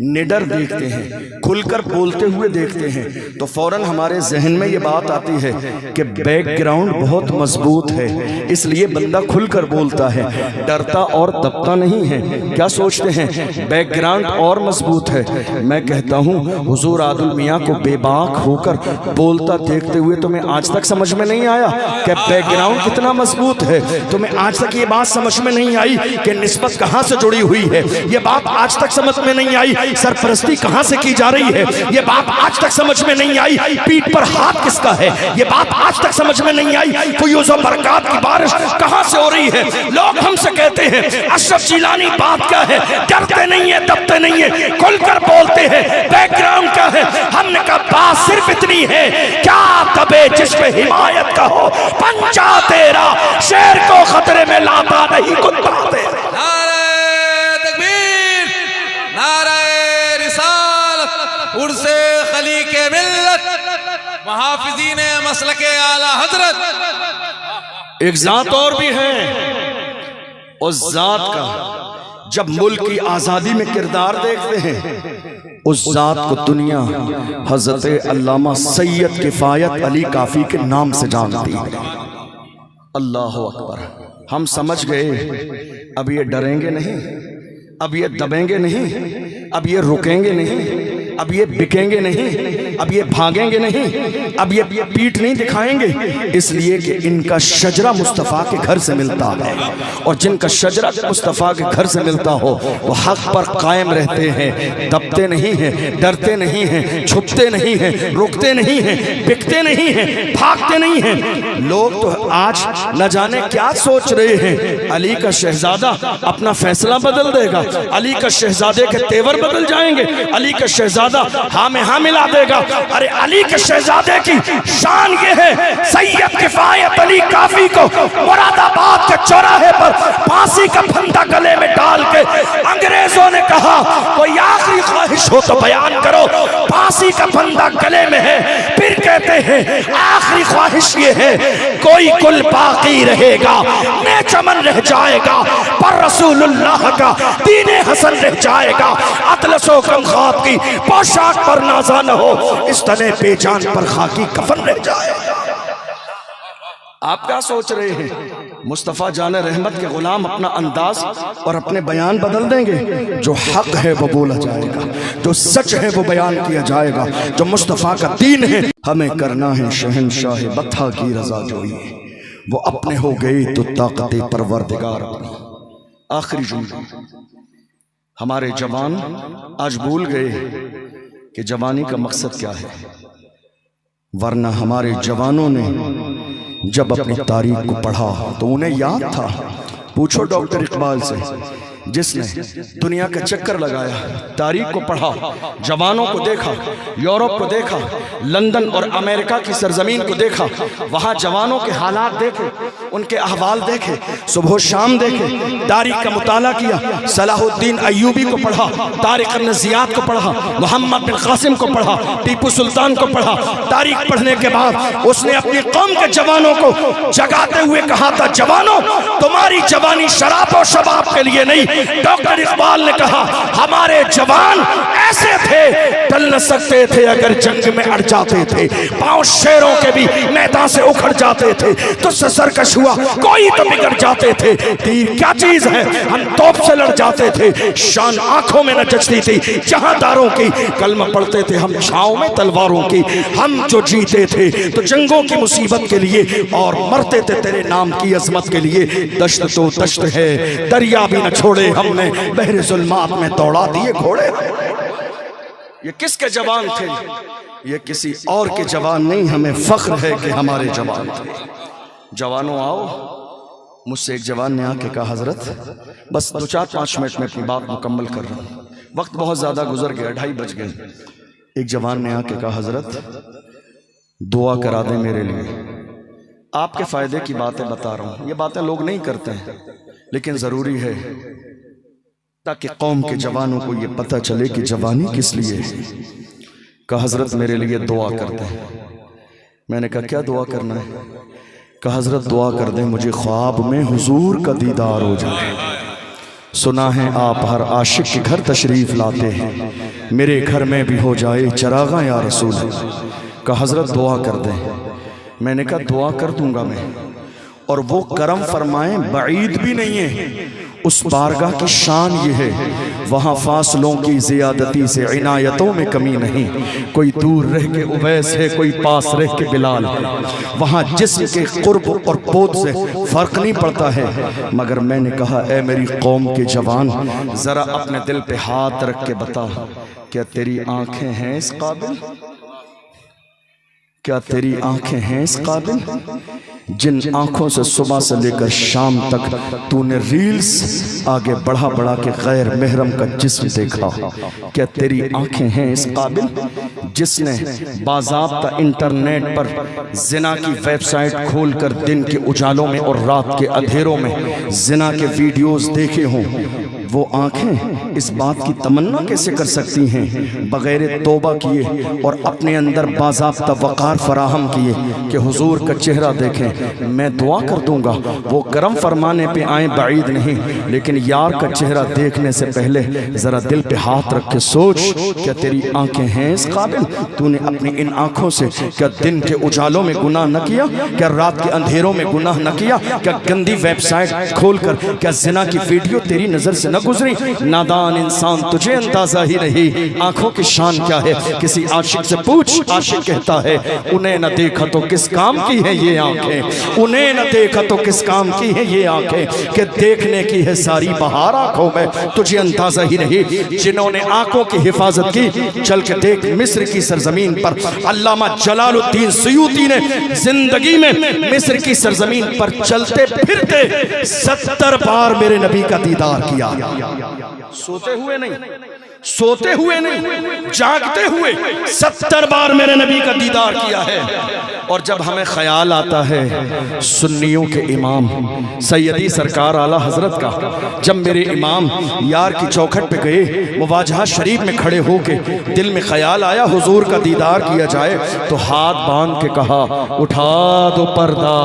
निडर देखते हैं, खुलकर बोलते हुए देखते हैं तो फौरन हमारे जहन में ये बात आती है कि बैकग्राउंड बहुत मजबूत है, इसलिए बंदा खुलकर बोलता है, डरता और दबता नहीं है। क्या सोचते हैं बैकग्राउंड और मजबूत है। मैं कहता हूँ हुजूर आदुल मियाँ को बेबाक होकर बोलता देखते हुए तुम्हें आज तक समझ में नहीं आया कि बैकग्राउंड कितना मजबूत है। तुम्हें आज तक ये बात समझ में नहीं आई कि निस्बत कहाँ से जुड़ी हुई है। ये बात आज तक समझ में नहीं आई सरपरस्ती कहां से की जा रही है, ये बात आज तक समझ में नहीं आई। पीठ पर हाथ किसका है, ये बात आज तक समझ में नहीं आई। फयूज़ और बरकत की बारिश कहां से हो रही है। लोग हमसे कहते हैं अशरफ जिलानी बात क्या है, डरते नहीं है, दबते नहीं है, खुलकर बोलते हैं, बैकग्राउंड क्या है। हमने कहा बात सिर्फ इतनी है, क्या तबे जिसमें हिमायत का हो, पंजा तेरा शेर को खतरे में लाता नहीं कुत्ता तेरा। नारे तकबीर, नारे रिसालत, उर्से खलीके मिल्लत, मुहाफिज़ीने मसलके आला हजरत। एक जात और भी है, उस जात का जब मुल्क की आजादी में किरदार देखते हैं, उस जात को दुनिया हजरत अल्लामा सैयद किफायत अली काफी के नाम से जानती है। अल्लाह अकबर। हम समझ गए अब ये डरेंगे नहीं, अब ये दबेंगे नहीं, अब ये रुकेंगे नहीं, अब ये बिकेंगे नहीं, अब ये भागेंगे नहीं, अब ये पीठ नहीं दिखाएंगे, इसलिए कि इनका शजरा मुस्तफ़ा के घर से मिलता है। और जिनका शजरा मुस्तफ़ा के घर से मिलता हो वो हक पर कायम रहते हैं, दबते नहीं हैं, डरते नहीं हैं, छुपते नहीं हैं, रुकते नहीं हैं, बिकते नहीं हैं, भागते नहीं हैं। लोग तो आज न जाने क्या सोच रहे हैं, अली का शहजादा अपना फैसला बदल देगा, अली का शहजादे के तेवर बदल जाएंगे, अली का शहजादा हाँ में हाँ मिला देगा। अरे अली के शहजादे की शान ये है, सैयद किफायत अली काफी को मुरादाबाद के चौराहे पर फांसी का फंदा गले में डाल के अंग्रेजों ने कहा कोई आखिरी ख्वाहिश हो तो बयान करो। फांसी का फंदा गले में है, फिर कहते हैं आखिरी ख्वाहिश ये है कोई कुल बाकी रहेगा, मैं चमन रह जाएगा, पर रसूलुल्लाह का दीने हसन रह जाएगा। अतलसो कम ख्वाब की पोशाक पर नाजा न हो, इस तने बेजान पर खाकी कफन रह जाएगा। आप क्या सोच रहे हैं मुस्तफ़ा जान रहमत के गुलाम अपना अंदाज और अपने बयान बदल देंगे? जो हक है वो बोला जाएगा, जो सच है वो बयान किया जाएगा, जो मुस्तफ़ा का दीन है। हमें करना है शहनशाह बत्ता की रजा जोई, वो अपने हो गए तो ताकत परवरदिगार अपनी। आखिरी जुमला, हमारे जवान आज भूल गए कि जवानी का मकसद क्या है, वरना हमारे जवानों ने जब अपनी तारीख को पढ़ा तो उन्हें याद था। पूछो डॉक्टर इकबाल से, जिसने दुनिया का चक्कर लगाया, तारीख को पढ़ा, जवानों को देखा, यूरोप को देखा, लंदन और अमेरिका की सरजमीन को देखा, वहाँ जवानों के हालात देखे, उनके अहवाल देखे, सुबह शाम देखे, तारीख का मुताला किया, सलाहुद्दीन अय्यूबी को पढ़ा, तारिक इब्न ज़ियाद को पढ़ा, मोहम्मद बिन कासिम को पढ़ा, टीपू सुल्तान को पढ़ा। तारीख पढ़ने के बाद उसने अपनी कौम के जवानों को जगाते हुए कहा था, जवानों तुम्हारी जवानी शराब और शबाब के लिए नहीं। डॉक्टर इकबाल ने कहा हमारे जवान ऐसे थे, टल न सकते थे अगर जंग में अड़ जाते थे, पांव शेरों के भी मैदान से उखड़ जाते थे, तो सरकश हुआ कोई तो बिगड़ जाते थे। तीर क्या चीज है, हम तोप से लड़ जाते थे, शान आंखों में न जचती थी जहांदारों की, कलमा पढ़ते थे हम छांव में तलवारों की। हम जो जीते थे तो जंगों की मुसीबत के लिए और मरते थे तेरे नाम की अजमत के लिए। दश्त तो दश्त है, दरिया भी न छोड़े हमने, बहरे जुल्मात में दौड़ा दिए घोड़े। ये किसके जवान थे? ये किसी और के जवान नहीं, हमें फख्र है कि हमारे जवान थे। जवानों आओ, मुझसे एक जवान ने आके कहा हजरत बस 2-4-5 मिनट में अपनी बात मुकम्मल कर रहा हूँ, वक्त बहुत ज्यादा गुजर गया, 2:30 बज गए। एक जवान ने आके कहा हजरत दुआ करा दें मेरे लिए, आपके फायदे की बातें बता रहा हूँ। ये बातें लोग नहीं करते हैं लेकिन जरूरी है ताकि कौम के जवानों को ये पता चले कि जवानी किस लिए है। कहा हजरत मेरे लिए दुआ कर दें। मैंने कहा क्या दुआ करना है? कहा हजरत दुआ कर दें मुझे ख्वाब में हुजूर का दीदार हो जाए। सुना है आप हर आशिक के घर तशरीफ लाते हैं, मेरे घर में भी हो जाए चरागा या रसूल। कहा हजरत दुआ कर दें। मैंने कहा दुआ कर दूंगा मैं, और वो करम फरमाएं, बईद भी नहीं है, उस बारगाह की शान ये है, वहाँ फासलों की ज़ियादती से इनायतों में कमी नहीं। कोई दूर रह के उवैस है, कोई पास रह के बिलाल है। वहाँ जिस्म के कुर्ब और पोत से फ़र्क नहीं पड़ता है। मगर मैंने कहा, ए मेरी कौम के जवान, ज़रा अपने दिल पे हाथ रख के बता, क्या तेरी आंखें हैं इस काबिल? क्या तेरी आंखें हैं इस काबिल? जिन आंखों से सुबह से लेकर शाम तक तूने रील्स आगे बढ़ा बढ़ा के गैर महरम का जिस्म देखा, क्या तेरी आंखें हैं इस काबिल? जिसने बाज़ाब्ता इंटरनेट पर जिना की वेबसाइट खोलकर दिन के उजालों में और रात के अंधेरों में जिना के वीडियोस देखे हों, वो आंखें इस बात की तमन्ना कैसे कर सकती हैं बगैर तौबा किए और अपने अंदर बाज़ाब्ता वक़ार फराहम किए कि हुजूर का चेहरा देखें? मैं दुआ कर दूंगा वो करम फरमाने पे आए बाईद नहीं, लेकिन यार का चेहरा देखने से पहले ज़रा दिल पे हाथ रख के सोच, क्या तेरी आंखें हैं इस काबिल? तूने अपनी इन आंखों से क्या दिन के उजालों में गुनाह न किया? क्या रात के अंधेरों में गुनाह न किया? क्या गंदी वेबसाइट खोलकर क्या जिना की वीडियो तेरी नज़र से न गुजरी? नादान इंसान, तुझे अंदाजा ही नहीं आंखों की शान क्या है। किसी आशिक से पूछ, आशिक कहता है उन्हें न देखा तो किस काम की है ये आंखें, उन्हें न देखा तो किस काम की है ये आंखें, कि देखने की है सारी बहार आंखों में, तुझे अंदाजा ही नहीं। जिन्होंने आंखों की हिफाजत की, चल के देख मिस्र की सरजमीन पर अल्लामा जलालुद्दीन सुयूती ने जिंदगी में मिस्र की सरजमीन पर चलते फिरते 70 बार मेरे नबी का दीदार किया। सोते हुए नहीं, सोते हुए नहीं, जागते हुए 70 बार मेरे नबी का दीदार किया है। और जब हमें ख्याल आता है सुन्नियों के इमाम सैयदी सरकार आला हजरत का, जब मेरे इमाम यार की चौखट पे गए, मुवाजहा शरीफ में खड़े होके दिल में ख्याल आया हुजूर का दीदार किया जाए, तो हाथ बांध के कहा, उठा दो पर्दा,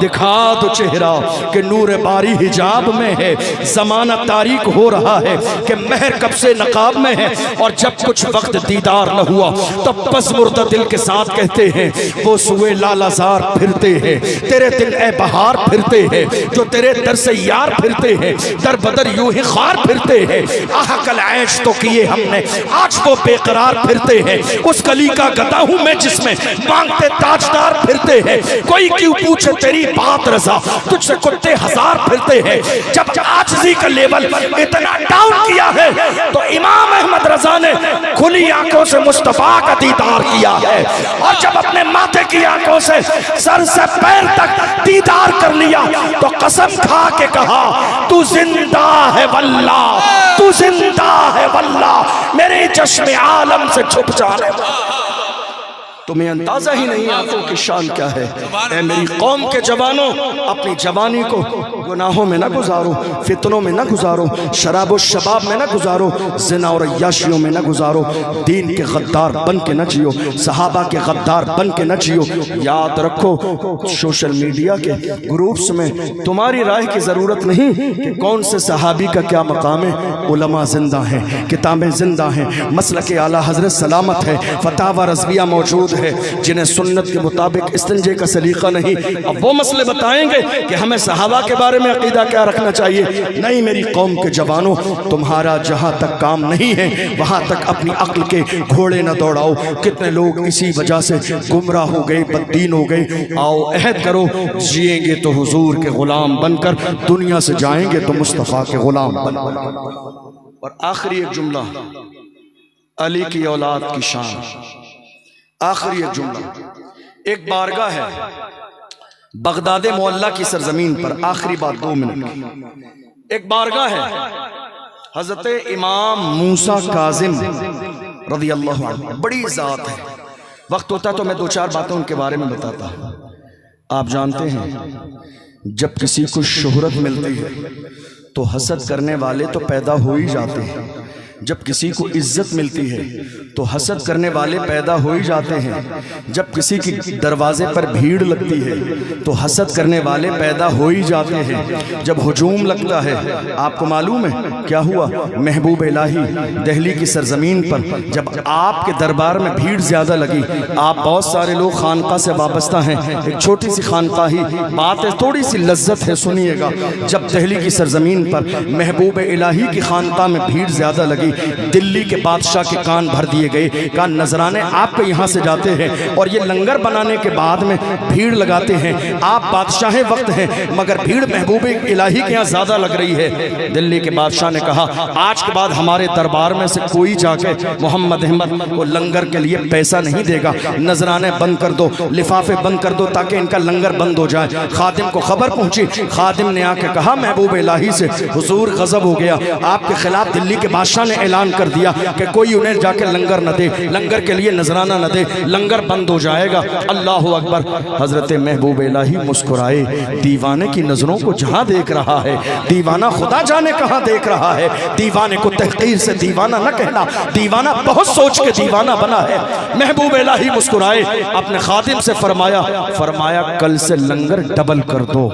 दिखा दो चेहरा कि नूर बारी हिजाब में है, जमाना तारीक हो रहा है कि महर कब से नकाब में है। और जब कुछ वक्त दीदार न हुआ तब बस मुर्दा दिल के साथ कहते हैं वो सुए लालाजार फिरते हैं, तेरे दिल ए बहार फिरते हैं, जो तेरे दर से यार फिरते हैं, दर बदर यूं ही खार फिरते हैं। आह कल ऐश तो किए हमने, आज वो बेकरार फिरते हैं, उस गली का गदा हूं मैं जिसमें मांगते ताजदार फिरते हैं। कोई क्यों पूछे तेरी बात रजा, तुझसे कुत्ते हजार फिरते हैं। जब आजिज़ी का लेवल इतना डाउन किया है तो इमाम अहमद रजा ने खुली आंखों से मुस्तफा का दीदार किया है, और जब अपने माथे की आंखों से सर से पैर तक दीदार कर लिया तो कसम खा के कहा, तू जिंदा है वल्लाह, तू जिंदा है वल्लाह, मेरे चश्मे आलम से छुप जाने वाला। तुम्हें अंदाजा ही नहीं आंखों की शान क्या है। ऐ मेरी कौम के जवानों, अपनी जवानी को गुनाहों में न गुजारो, फितनों में न गुजारो, शराब और शबाब में न गुजारो, ज़िना और अय्याशियों में न गुजारो, दीन के गद्दार बन के न जियो, सहाबा के गद्दार बन के न जियो। याद रखो सोशल मीडिया के ग्रुप्स में तुम्हारी राय की ज़रूरत नहीं कि कौन से सहाबी का क्या मकाम है। उलमा जिंदा हैं, किताबें जिंदा हैं, मसलक आला हजरत सलामत है, फतावा रज़विया मौजूद है, जिन्हें सुन्नत के मुताबिक इस्तिंजे का सलीका नहीं। अब वो मसले बताएंगे कि हमें सहाबा के बारे में अकीदा क्या रखना चाहिए। नहीं मेरी कौम के जवानों, तुम्हारा जहां तक काम नहीं है वहां तक अपनी अक्ल के घोड़े न दौड़ाओ। कितने लोग इसी वजह से गुमराह हो गए, बददीन हो गए। आओ अहद करो, जिएंगे तो हुजूर के गुलाम बनकर, दुनिया से जाएंगे तो मुस्तफ़ा के गुलाम बनकर। और आखिरी एक जुमला, अली की औलाद की शान। आखिरी एक जुमला, एक बारगाह है बगदाद मोहल्ला की सरजमीन पर, आखिरी बात 2 मिनट। एक बारगाह है हजरत इमाम मूसा काजिम रज़ी अल्लाह अन्हु, बड़ी ज़ात है। वक्त होता तो मैं 2-4 बातें उनके बारे में बताता। आप जानते हैं जब किसी को शोहरत मिलती है तो हसद करने वाले तो पैदा हो ही जाते हैं, जब किसी को इज्जत मिलती है तो हसद करने वाले पैदा हो ही जाते हैं। जब किसी की दरवाजे पर भीड़ लगती है तो हसद करने वाले पैदा हो ही जाते हैं। जब हुजूम लगता है, आपको मालूम है क्या हुआ? महबूब इलाही दिल्ली की सरजमीन पर जब आपके दरबार में भीड़ ज्यादा लगी, आप बहुत सारे लोग खानका से वाबस्ता हैं, एक छोटी सी खानका ही बात है, थोड़ी सी लज्जत है, सुनिएगा। जब दिल्ली की सरजमीन पर महबूब इलाही की खानका में भीड़ ज्यादा लगी, दिल्ली के बादशाह के कान भर दिए गए। कहा नजराने आपके यहाँ से जाते हैं और ये लंगर बनाने के बाद में भीड़ लगाते हैं, आप बादशाह वक्त हैं मगर भीड़ महबूब इलाही के यहाँ ज्यादा लग रही है। दिल्ली के बादशाह ने कहा आज के बाद हमारे दरबार में से कोई जाके मोहम्मद अहमद को लंगर के लिए पैसा नहीं देगा। नजराने बंद कर दो, लिफाफे बंद कर दो ताकि इनका लंगर बंद हो जाए। खादिम को खबर पहुंची, खादिम ने आके कहा महबूब इलाही से हुजूर गजब हो गया, आपके खिलाफ दिल्ली के बादशाह ने ऐलान कर दिया कि कोई उन्हें जाके लंगर न दे, लंगर के लिए नजराना न दे, लंगर बंद हो जाएगा। अल्लाह अकबर। हजरत महबूब इलाही मुस्कुराए, दीवाने की नजरों को जहां देख रहा है, दीवाना खुदा जाने कहां देख रहा है। दीवाने को तहकीर से दीवाना न कहना, दीवाना बहुत सोच के दीवाना बना है। महबूब इलाही मुस्कुराए, अपने खादिम से फरमाया कल से लंगर डबल कर दो,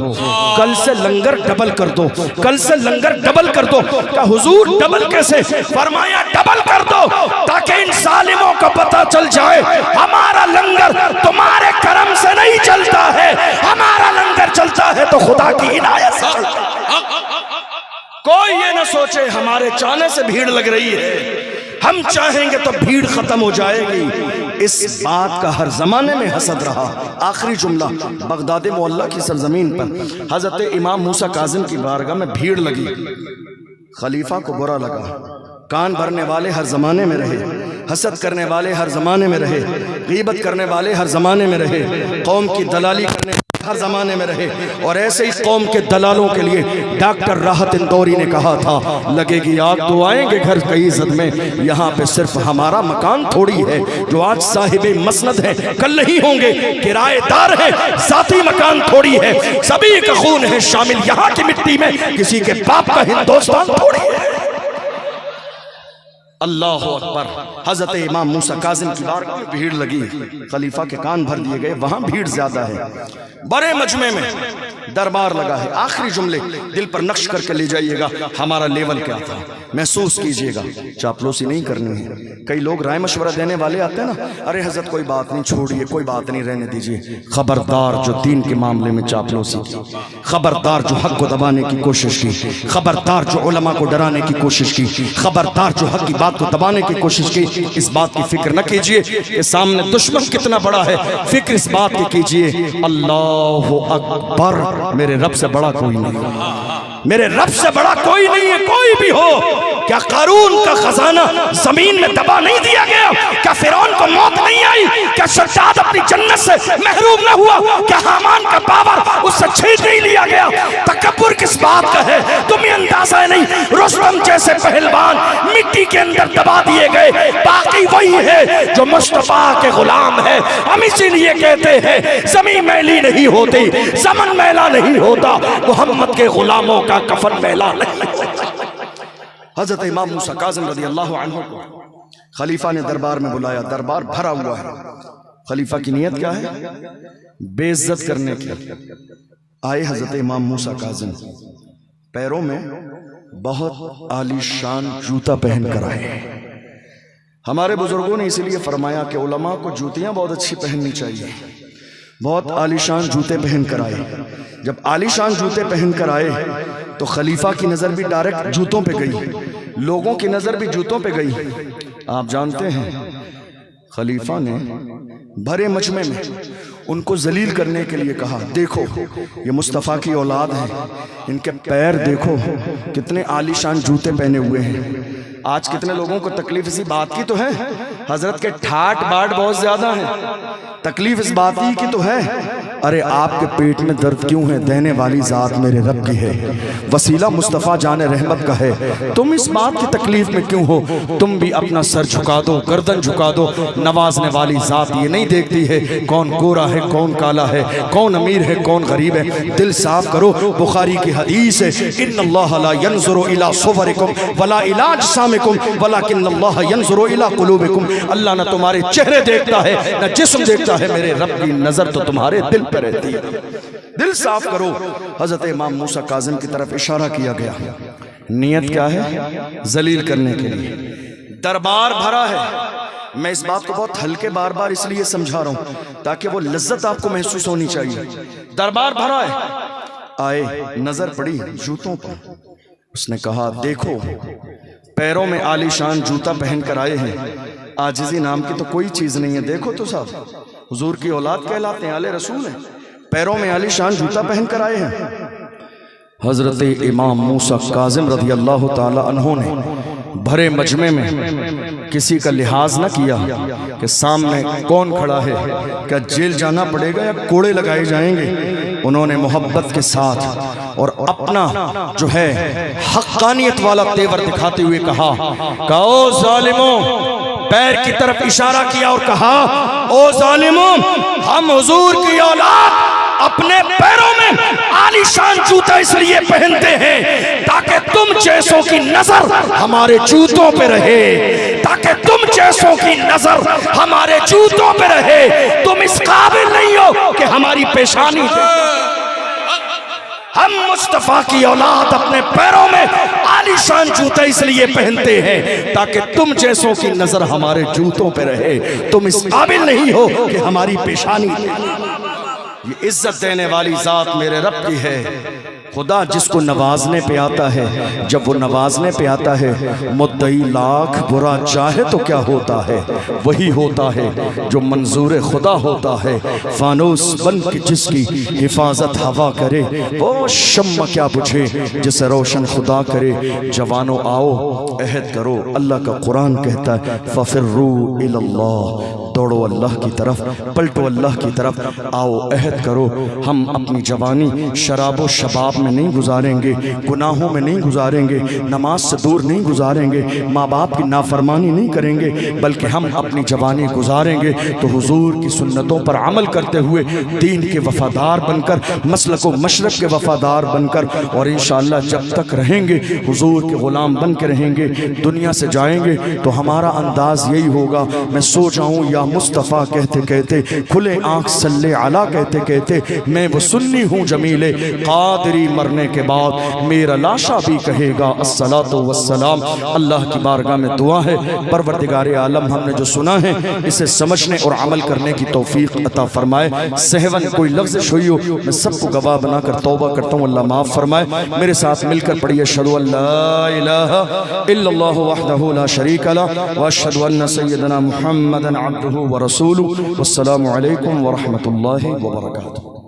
कल से लंगर डबल कर दो, कल से लंगर डबल कर दो। क्या हुजूर डबल कैसे? फरमाया डबल कर दो ताकि इन सालिमों को पता चल जाए हमारा लंगर तुम्हारे करम से नहीं चलता है, हमारा लंगर चलता है तो खुदा की इनायत से चलता है। कोई ये ना सोचे हमारे चाहने से भीड़ लग रही है, हम चाहेंगे तो भीड़ खत्म हो जाएगी। इस बात का हर जमाने में हसद रहा। आखिरी जुमला, बगदाद मोहल्ला की सरजमीन पर हजरत इमाम मूसा काजिम की बारगाह में भीड़ लगी। खलीफा को बुरा लगा, कान भरने वाले हर जमाने में रहे, हसद करने वाले हर जमाने में रहे, गीबत करने वाले हर जमाने में रहे, कौम की दलाली करने हर जमाने में रहे। और ऐसे ही कौम के दलालों के लिए डॉक्टर राहत इंदौरी ने कहा था लगेगी आग तो आएंगे घर कई इज्जत में। यहाँ पे सिर्फ हमारा मकान थोड़ी है, जो आज साहिबे मसनद है कल नहीं होंगे, किराएदार है, जाती मकान थोड़ी है, सभी का खून है शामिल यहाँ की मिट्टी में, किसी के बाप का हिंदुस्तान थोड़ी है। अल्लाह अकबर। हजरत इमाम मूसा काजिम की बारगाह में भीड़ लगी, खलीफा के कान भर दिए गए, वहां भीड़ ज्यादा है। बड़े मजमे में दरबार लगा है। आखिरी जुमले दिल पर नक्श करके ले जाइएगा, हमारा लेवल क्या था महसूस कीजिएगा, चापलूसी नहीं करनी है। कई लोग राय मशवरा देने वाले आते हैं ना, अरे हजरत कोई बात नहीं, छोड़िए, कोई बात नहीं, रहने दीजिए। खबरदार जो दीन के मामले में चापलूसी की, खबरदार जो हक को दबाने की कोशिश की, खबरदार जो उलमा को डराने की कोशिश की, खबरदार जो हक की बात को दबाने की कोशिश की। इस बात की फिक्र न कीजिए कि सामने दुश्मन कितना बड़ा है, फिक्र इस बात की कीजिए अल्लाह अकबर, मेरे रब से बड़ा कोई नहीं, मेरे रब से बड़ा कोई नहीं है। कोई भी हो, क्या कारून का खजाना जमीन में दबा नहीं दिया गया? क्या फिरौन को मौत नहीं आई? क्या शद्दाद अपनी जन्नत से महरूम न हुआ? क्या हामान का पावर उससे छीन नहीं लिया गया? तकब्बुर किस बात का है, तुम्हें अंदाजा नहीं। रुस्तम जैसे पहलवान मिट्टी के अंदर दबा दिए गए, बाकी वही है जो मुस्तफा के गुलाम है। हम इसीलिए कहते हैं जमीन मैली नहीं होती, ज़मन मैला नहीं होता, मोहम्मद के गुलामों का कफन मैला नहीं होता। हजरत इमाम मूसा काज़िम रज़ियल्लाहु अन्हु को खलीफा ने दरबार में बुलाया। दरबार भरा हुआ है। खलीफा की नीयत क्या है? बेइज्जत करने की। आए हजरत इमाम मूसा काज़िम, पैरों में बहुत आलीशान जूता पहन कर आए। हमारे बुजुर्गों ने इसलिए फरमाया कि उलमा को जूतियां बहुत अच्छी पहननी चाहिए। बहुत आलीशान जूते पहन कर आए। जब आलीशान जूते पहन कर आए तो खलीफा की नज़र भी डायरेक्ट जूतों पे गई, लोगों की नज़र भी जूतों पे गई। आप जानते हैं खलीफा ने भरे मजमे में उनको जलील करने के लिए कहा, देखो ये मुस्तफ़ा की औलाद है, इनके पैर देखो कितने आलीशान जूते पहने हुए हैं। आज कितने लोगों को तकलीफ इसी बात की तो है हजरत के ठाट बाट बहुत ज्यादा है, तकलीफ इस बात ही की तो है। अरे आपके पेट में दर्द क्यों है? देने वाली जात मेरे रब की है, वसीला मुस्तफ़ा जाने रहमत का है। तुम इस बात की तकलीफ में क्यों हो? तुम भी अपना सर झुका दो, गर्दन झुका दो। नवाजने वाली जात ये नहीं देखती है कौन गोरा है कौन काला है, कौन अमीर है कौन गरीब है। दिल साफ करो, बुखारी की हदीस है, इन्नल्लाह ला यंजुरु इला सुवरिकुम वला इला अजसामिकुम वलाकिन्नल्लाह यंजुरु इला कुलूबिकुम। अल्लाह ना तुम्हारे चेहरे देखता है ना जिस्म देखता है, मेरे रब की नजर तो तुम्हारे दिल पे रहती है। दिल साफ करो। हजरत इमाम मूसा काजिम की तरफ इशारा किया गया। नियत क्या है? जलील करने के लिए। दरबार भरा है। मैं इस बात को बहुत हल्के बार बार इसलिए समझा रहा हूं ताकि वो लज्जत आपको महसूस होनी चाहिए। दरबार भरा है। आए, नजर पड़ी जूतों पर। उसने कहा देखो, पैरों में आलीशान जूता पहन कर आए हैं, आजिज़ी नाम की तो कोई चीज नहीं है। देखो तो साहब, हुजूर की औलाद कहलाते हैं, आले रसूल हैं, पैरों में आलीशान जूता पहन कर आए हैं। हजरत इमाम मूसा काजिम रज़ी अल्लाह ताला अन्हु ने भरे मजमे में किसी का लिहाज न किया कि सामने कौन खड़ा है, क्या जेल जाना पड़ेगा या कोड़े लगाए जाएंगे। उन्होंने मोहब्बत के साथ और अपना जो है हक्कानियत वाला तेवर दिखाते हुए कहा, ओ जालिमों, पैर की तरफ इशारा किया और कहा, ओ जालिमों, हम हुजूर की औलाद अपने पैरों में आलीशान जूता इसलिए पहनते हैं ताकि तुम जैसों की नजर हमारे जूतों पे रहे, ताकि तुम जैसों की नजर हमारे जूतों पे रहे। तुम इस काबिल नहीं हो कि हमारी पेशानी हम मुस्तफा की औलाद अपने पैरों में आलीशान जूता इसलिए पहनते हैं ताकि तुम जैसों की नजर हमारे जूतों पे रहे। तुम इस काबिल नहीं हो कि हमारी पेशानी। ये इज्जत देने वाली जात मेरे रब की है। खुदा जिसको नवाजने पे आता है, जब वो नवाजने पे आता है, मुद्दई लाख बुरा चाहे तो क्या होता है, वही होता है जो मंजूर खुदा होता है। फानूस बन के जिसकी हिफाजत हवा करे, वो शम्मा क्या बुझे जिसे रोशन खुदा करे। जवानों आओ अहद करो, अल्लाह का कुरान कहता है फफिर्रू इल्लल्लाह, दौड़ो अल्लाह की तरफ, पलटो अल्लाह की तरफ, आओ अहद करो। हम अपनी जवानी शराबो शबाब में नहीं गुजारेंगे, गुनाहों में नहीं गुजारेंगे, नमाज से दूर नहीं गुजारेंगे, माँ बाप की नाफरमानी नहीं करेंगे, बल्कि हम अपनी जवानी गुजारेंगे तो हुजूर की सुन्नतों पर अमल करते हुए दीन के वफादार बनकर, मसलक व मशरब के वफादार बनकर, और इंशाअल्लाह जब तक रहेंगे हुजूर के गुलाम बन के रहेंगे। दुनिया से जाएंगे तो हमारा अंदाज यही होगा, मैं सो जाऊं या मुस्तफ़ा कहते कहते, खुले आँख सल्ले अला कहते कहते, मैं वो सुन्नी हूँ जमीले कादरी, मरने के बाद मेरा लाशा भी कहेगा अस्सलातु वस्सलाम। अल्लाह की बारगाह में दुआ है, परवरदिगार आलम हमने जो सुना है इसे समझने और अमल करने की तौफीक अता फरमाए। सहवन कोई लफ्ज़ हुई हो, मैं सबको गवाह बनाकर तौबा करता हूँ, अल्लाह माफ़ फरमाए। मेरे साथ मिलकर पढ़िए अशहदु अल्ला इलाहा इल्लल्लाहु वहदहु ला शरीका लहु व अशहदु अन्ना सय्यदना मुहम्मदन अब्दुहु व रसूलुहु। वस्सलामु अलैकुम व रहमतुल्लाहि व बरकातुहू।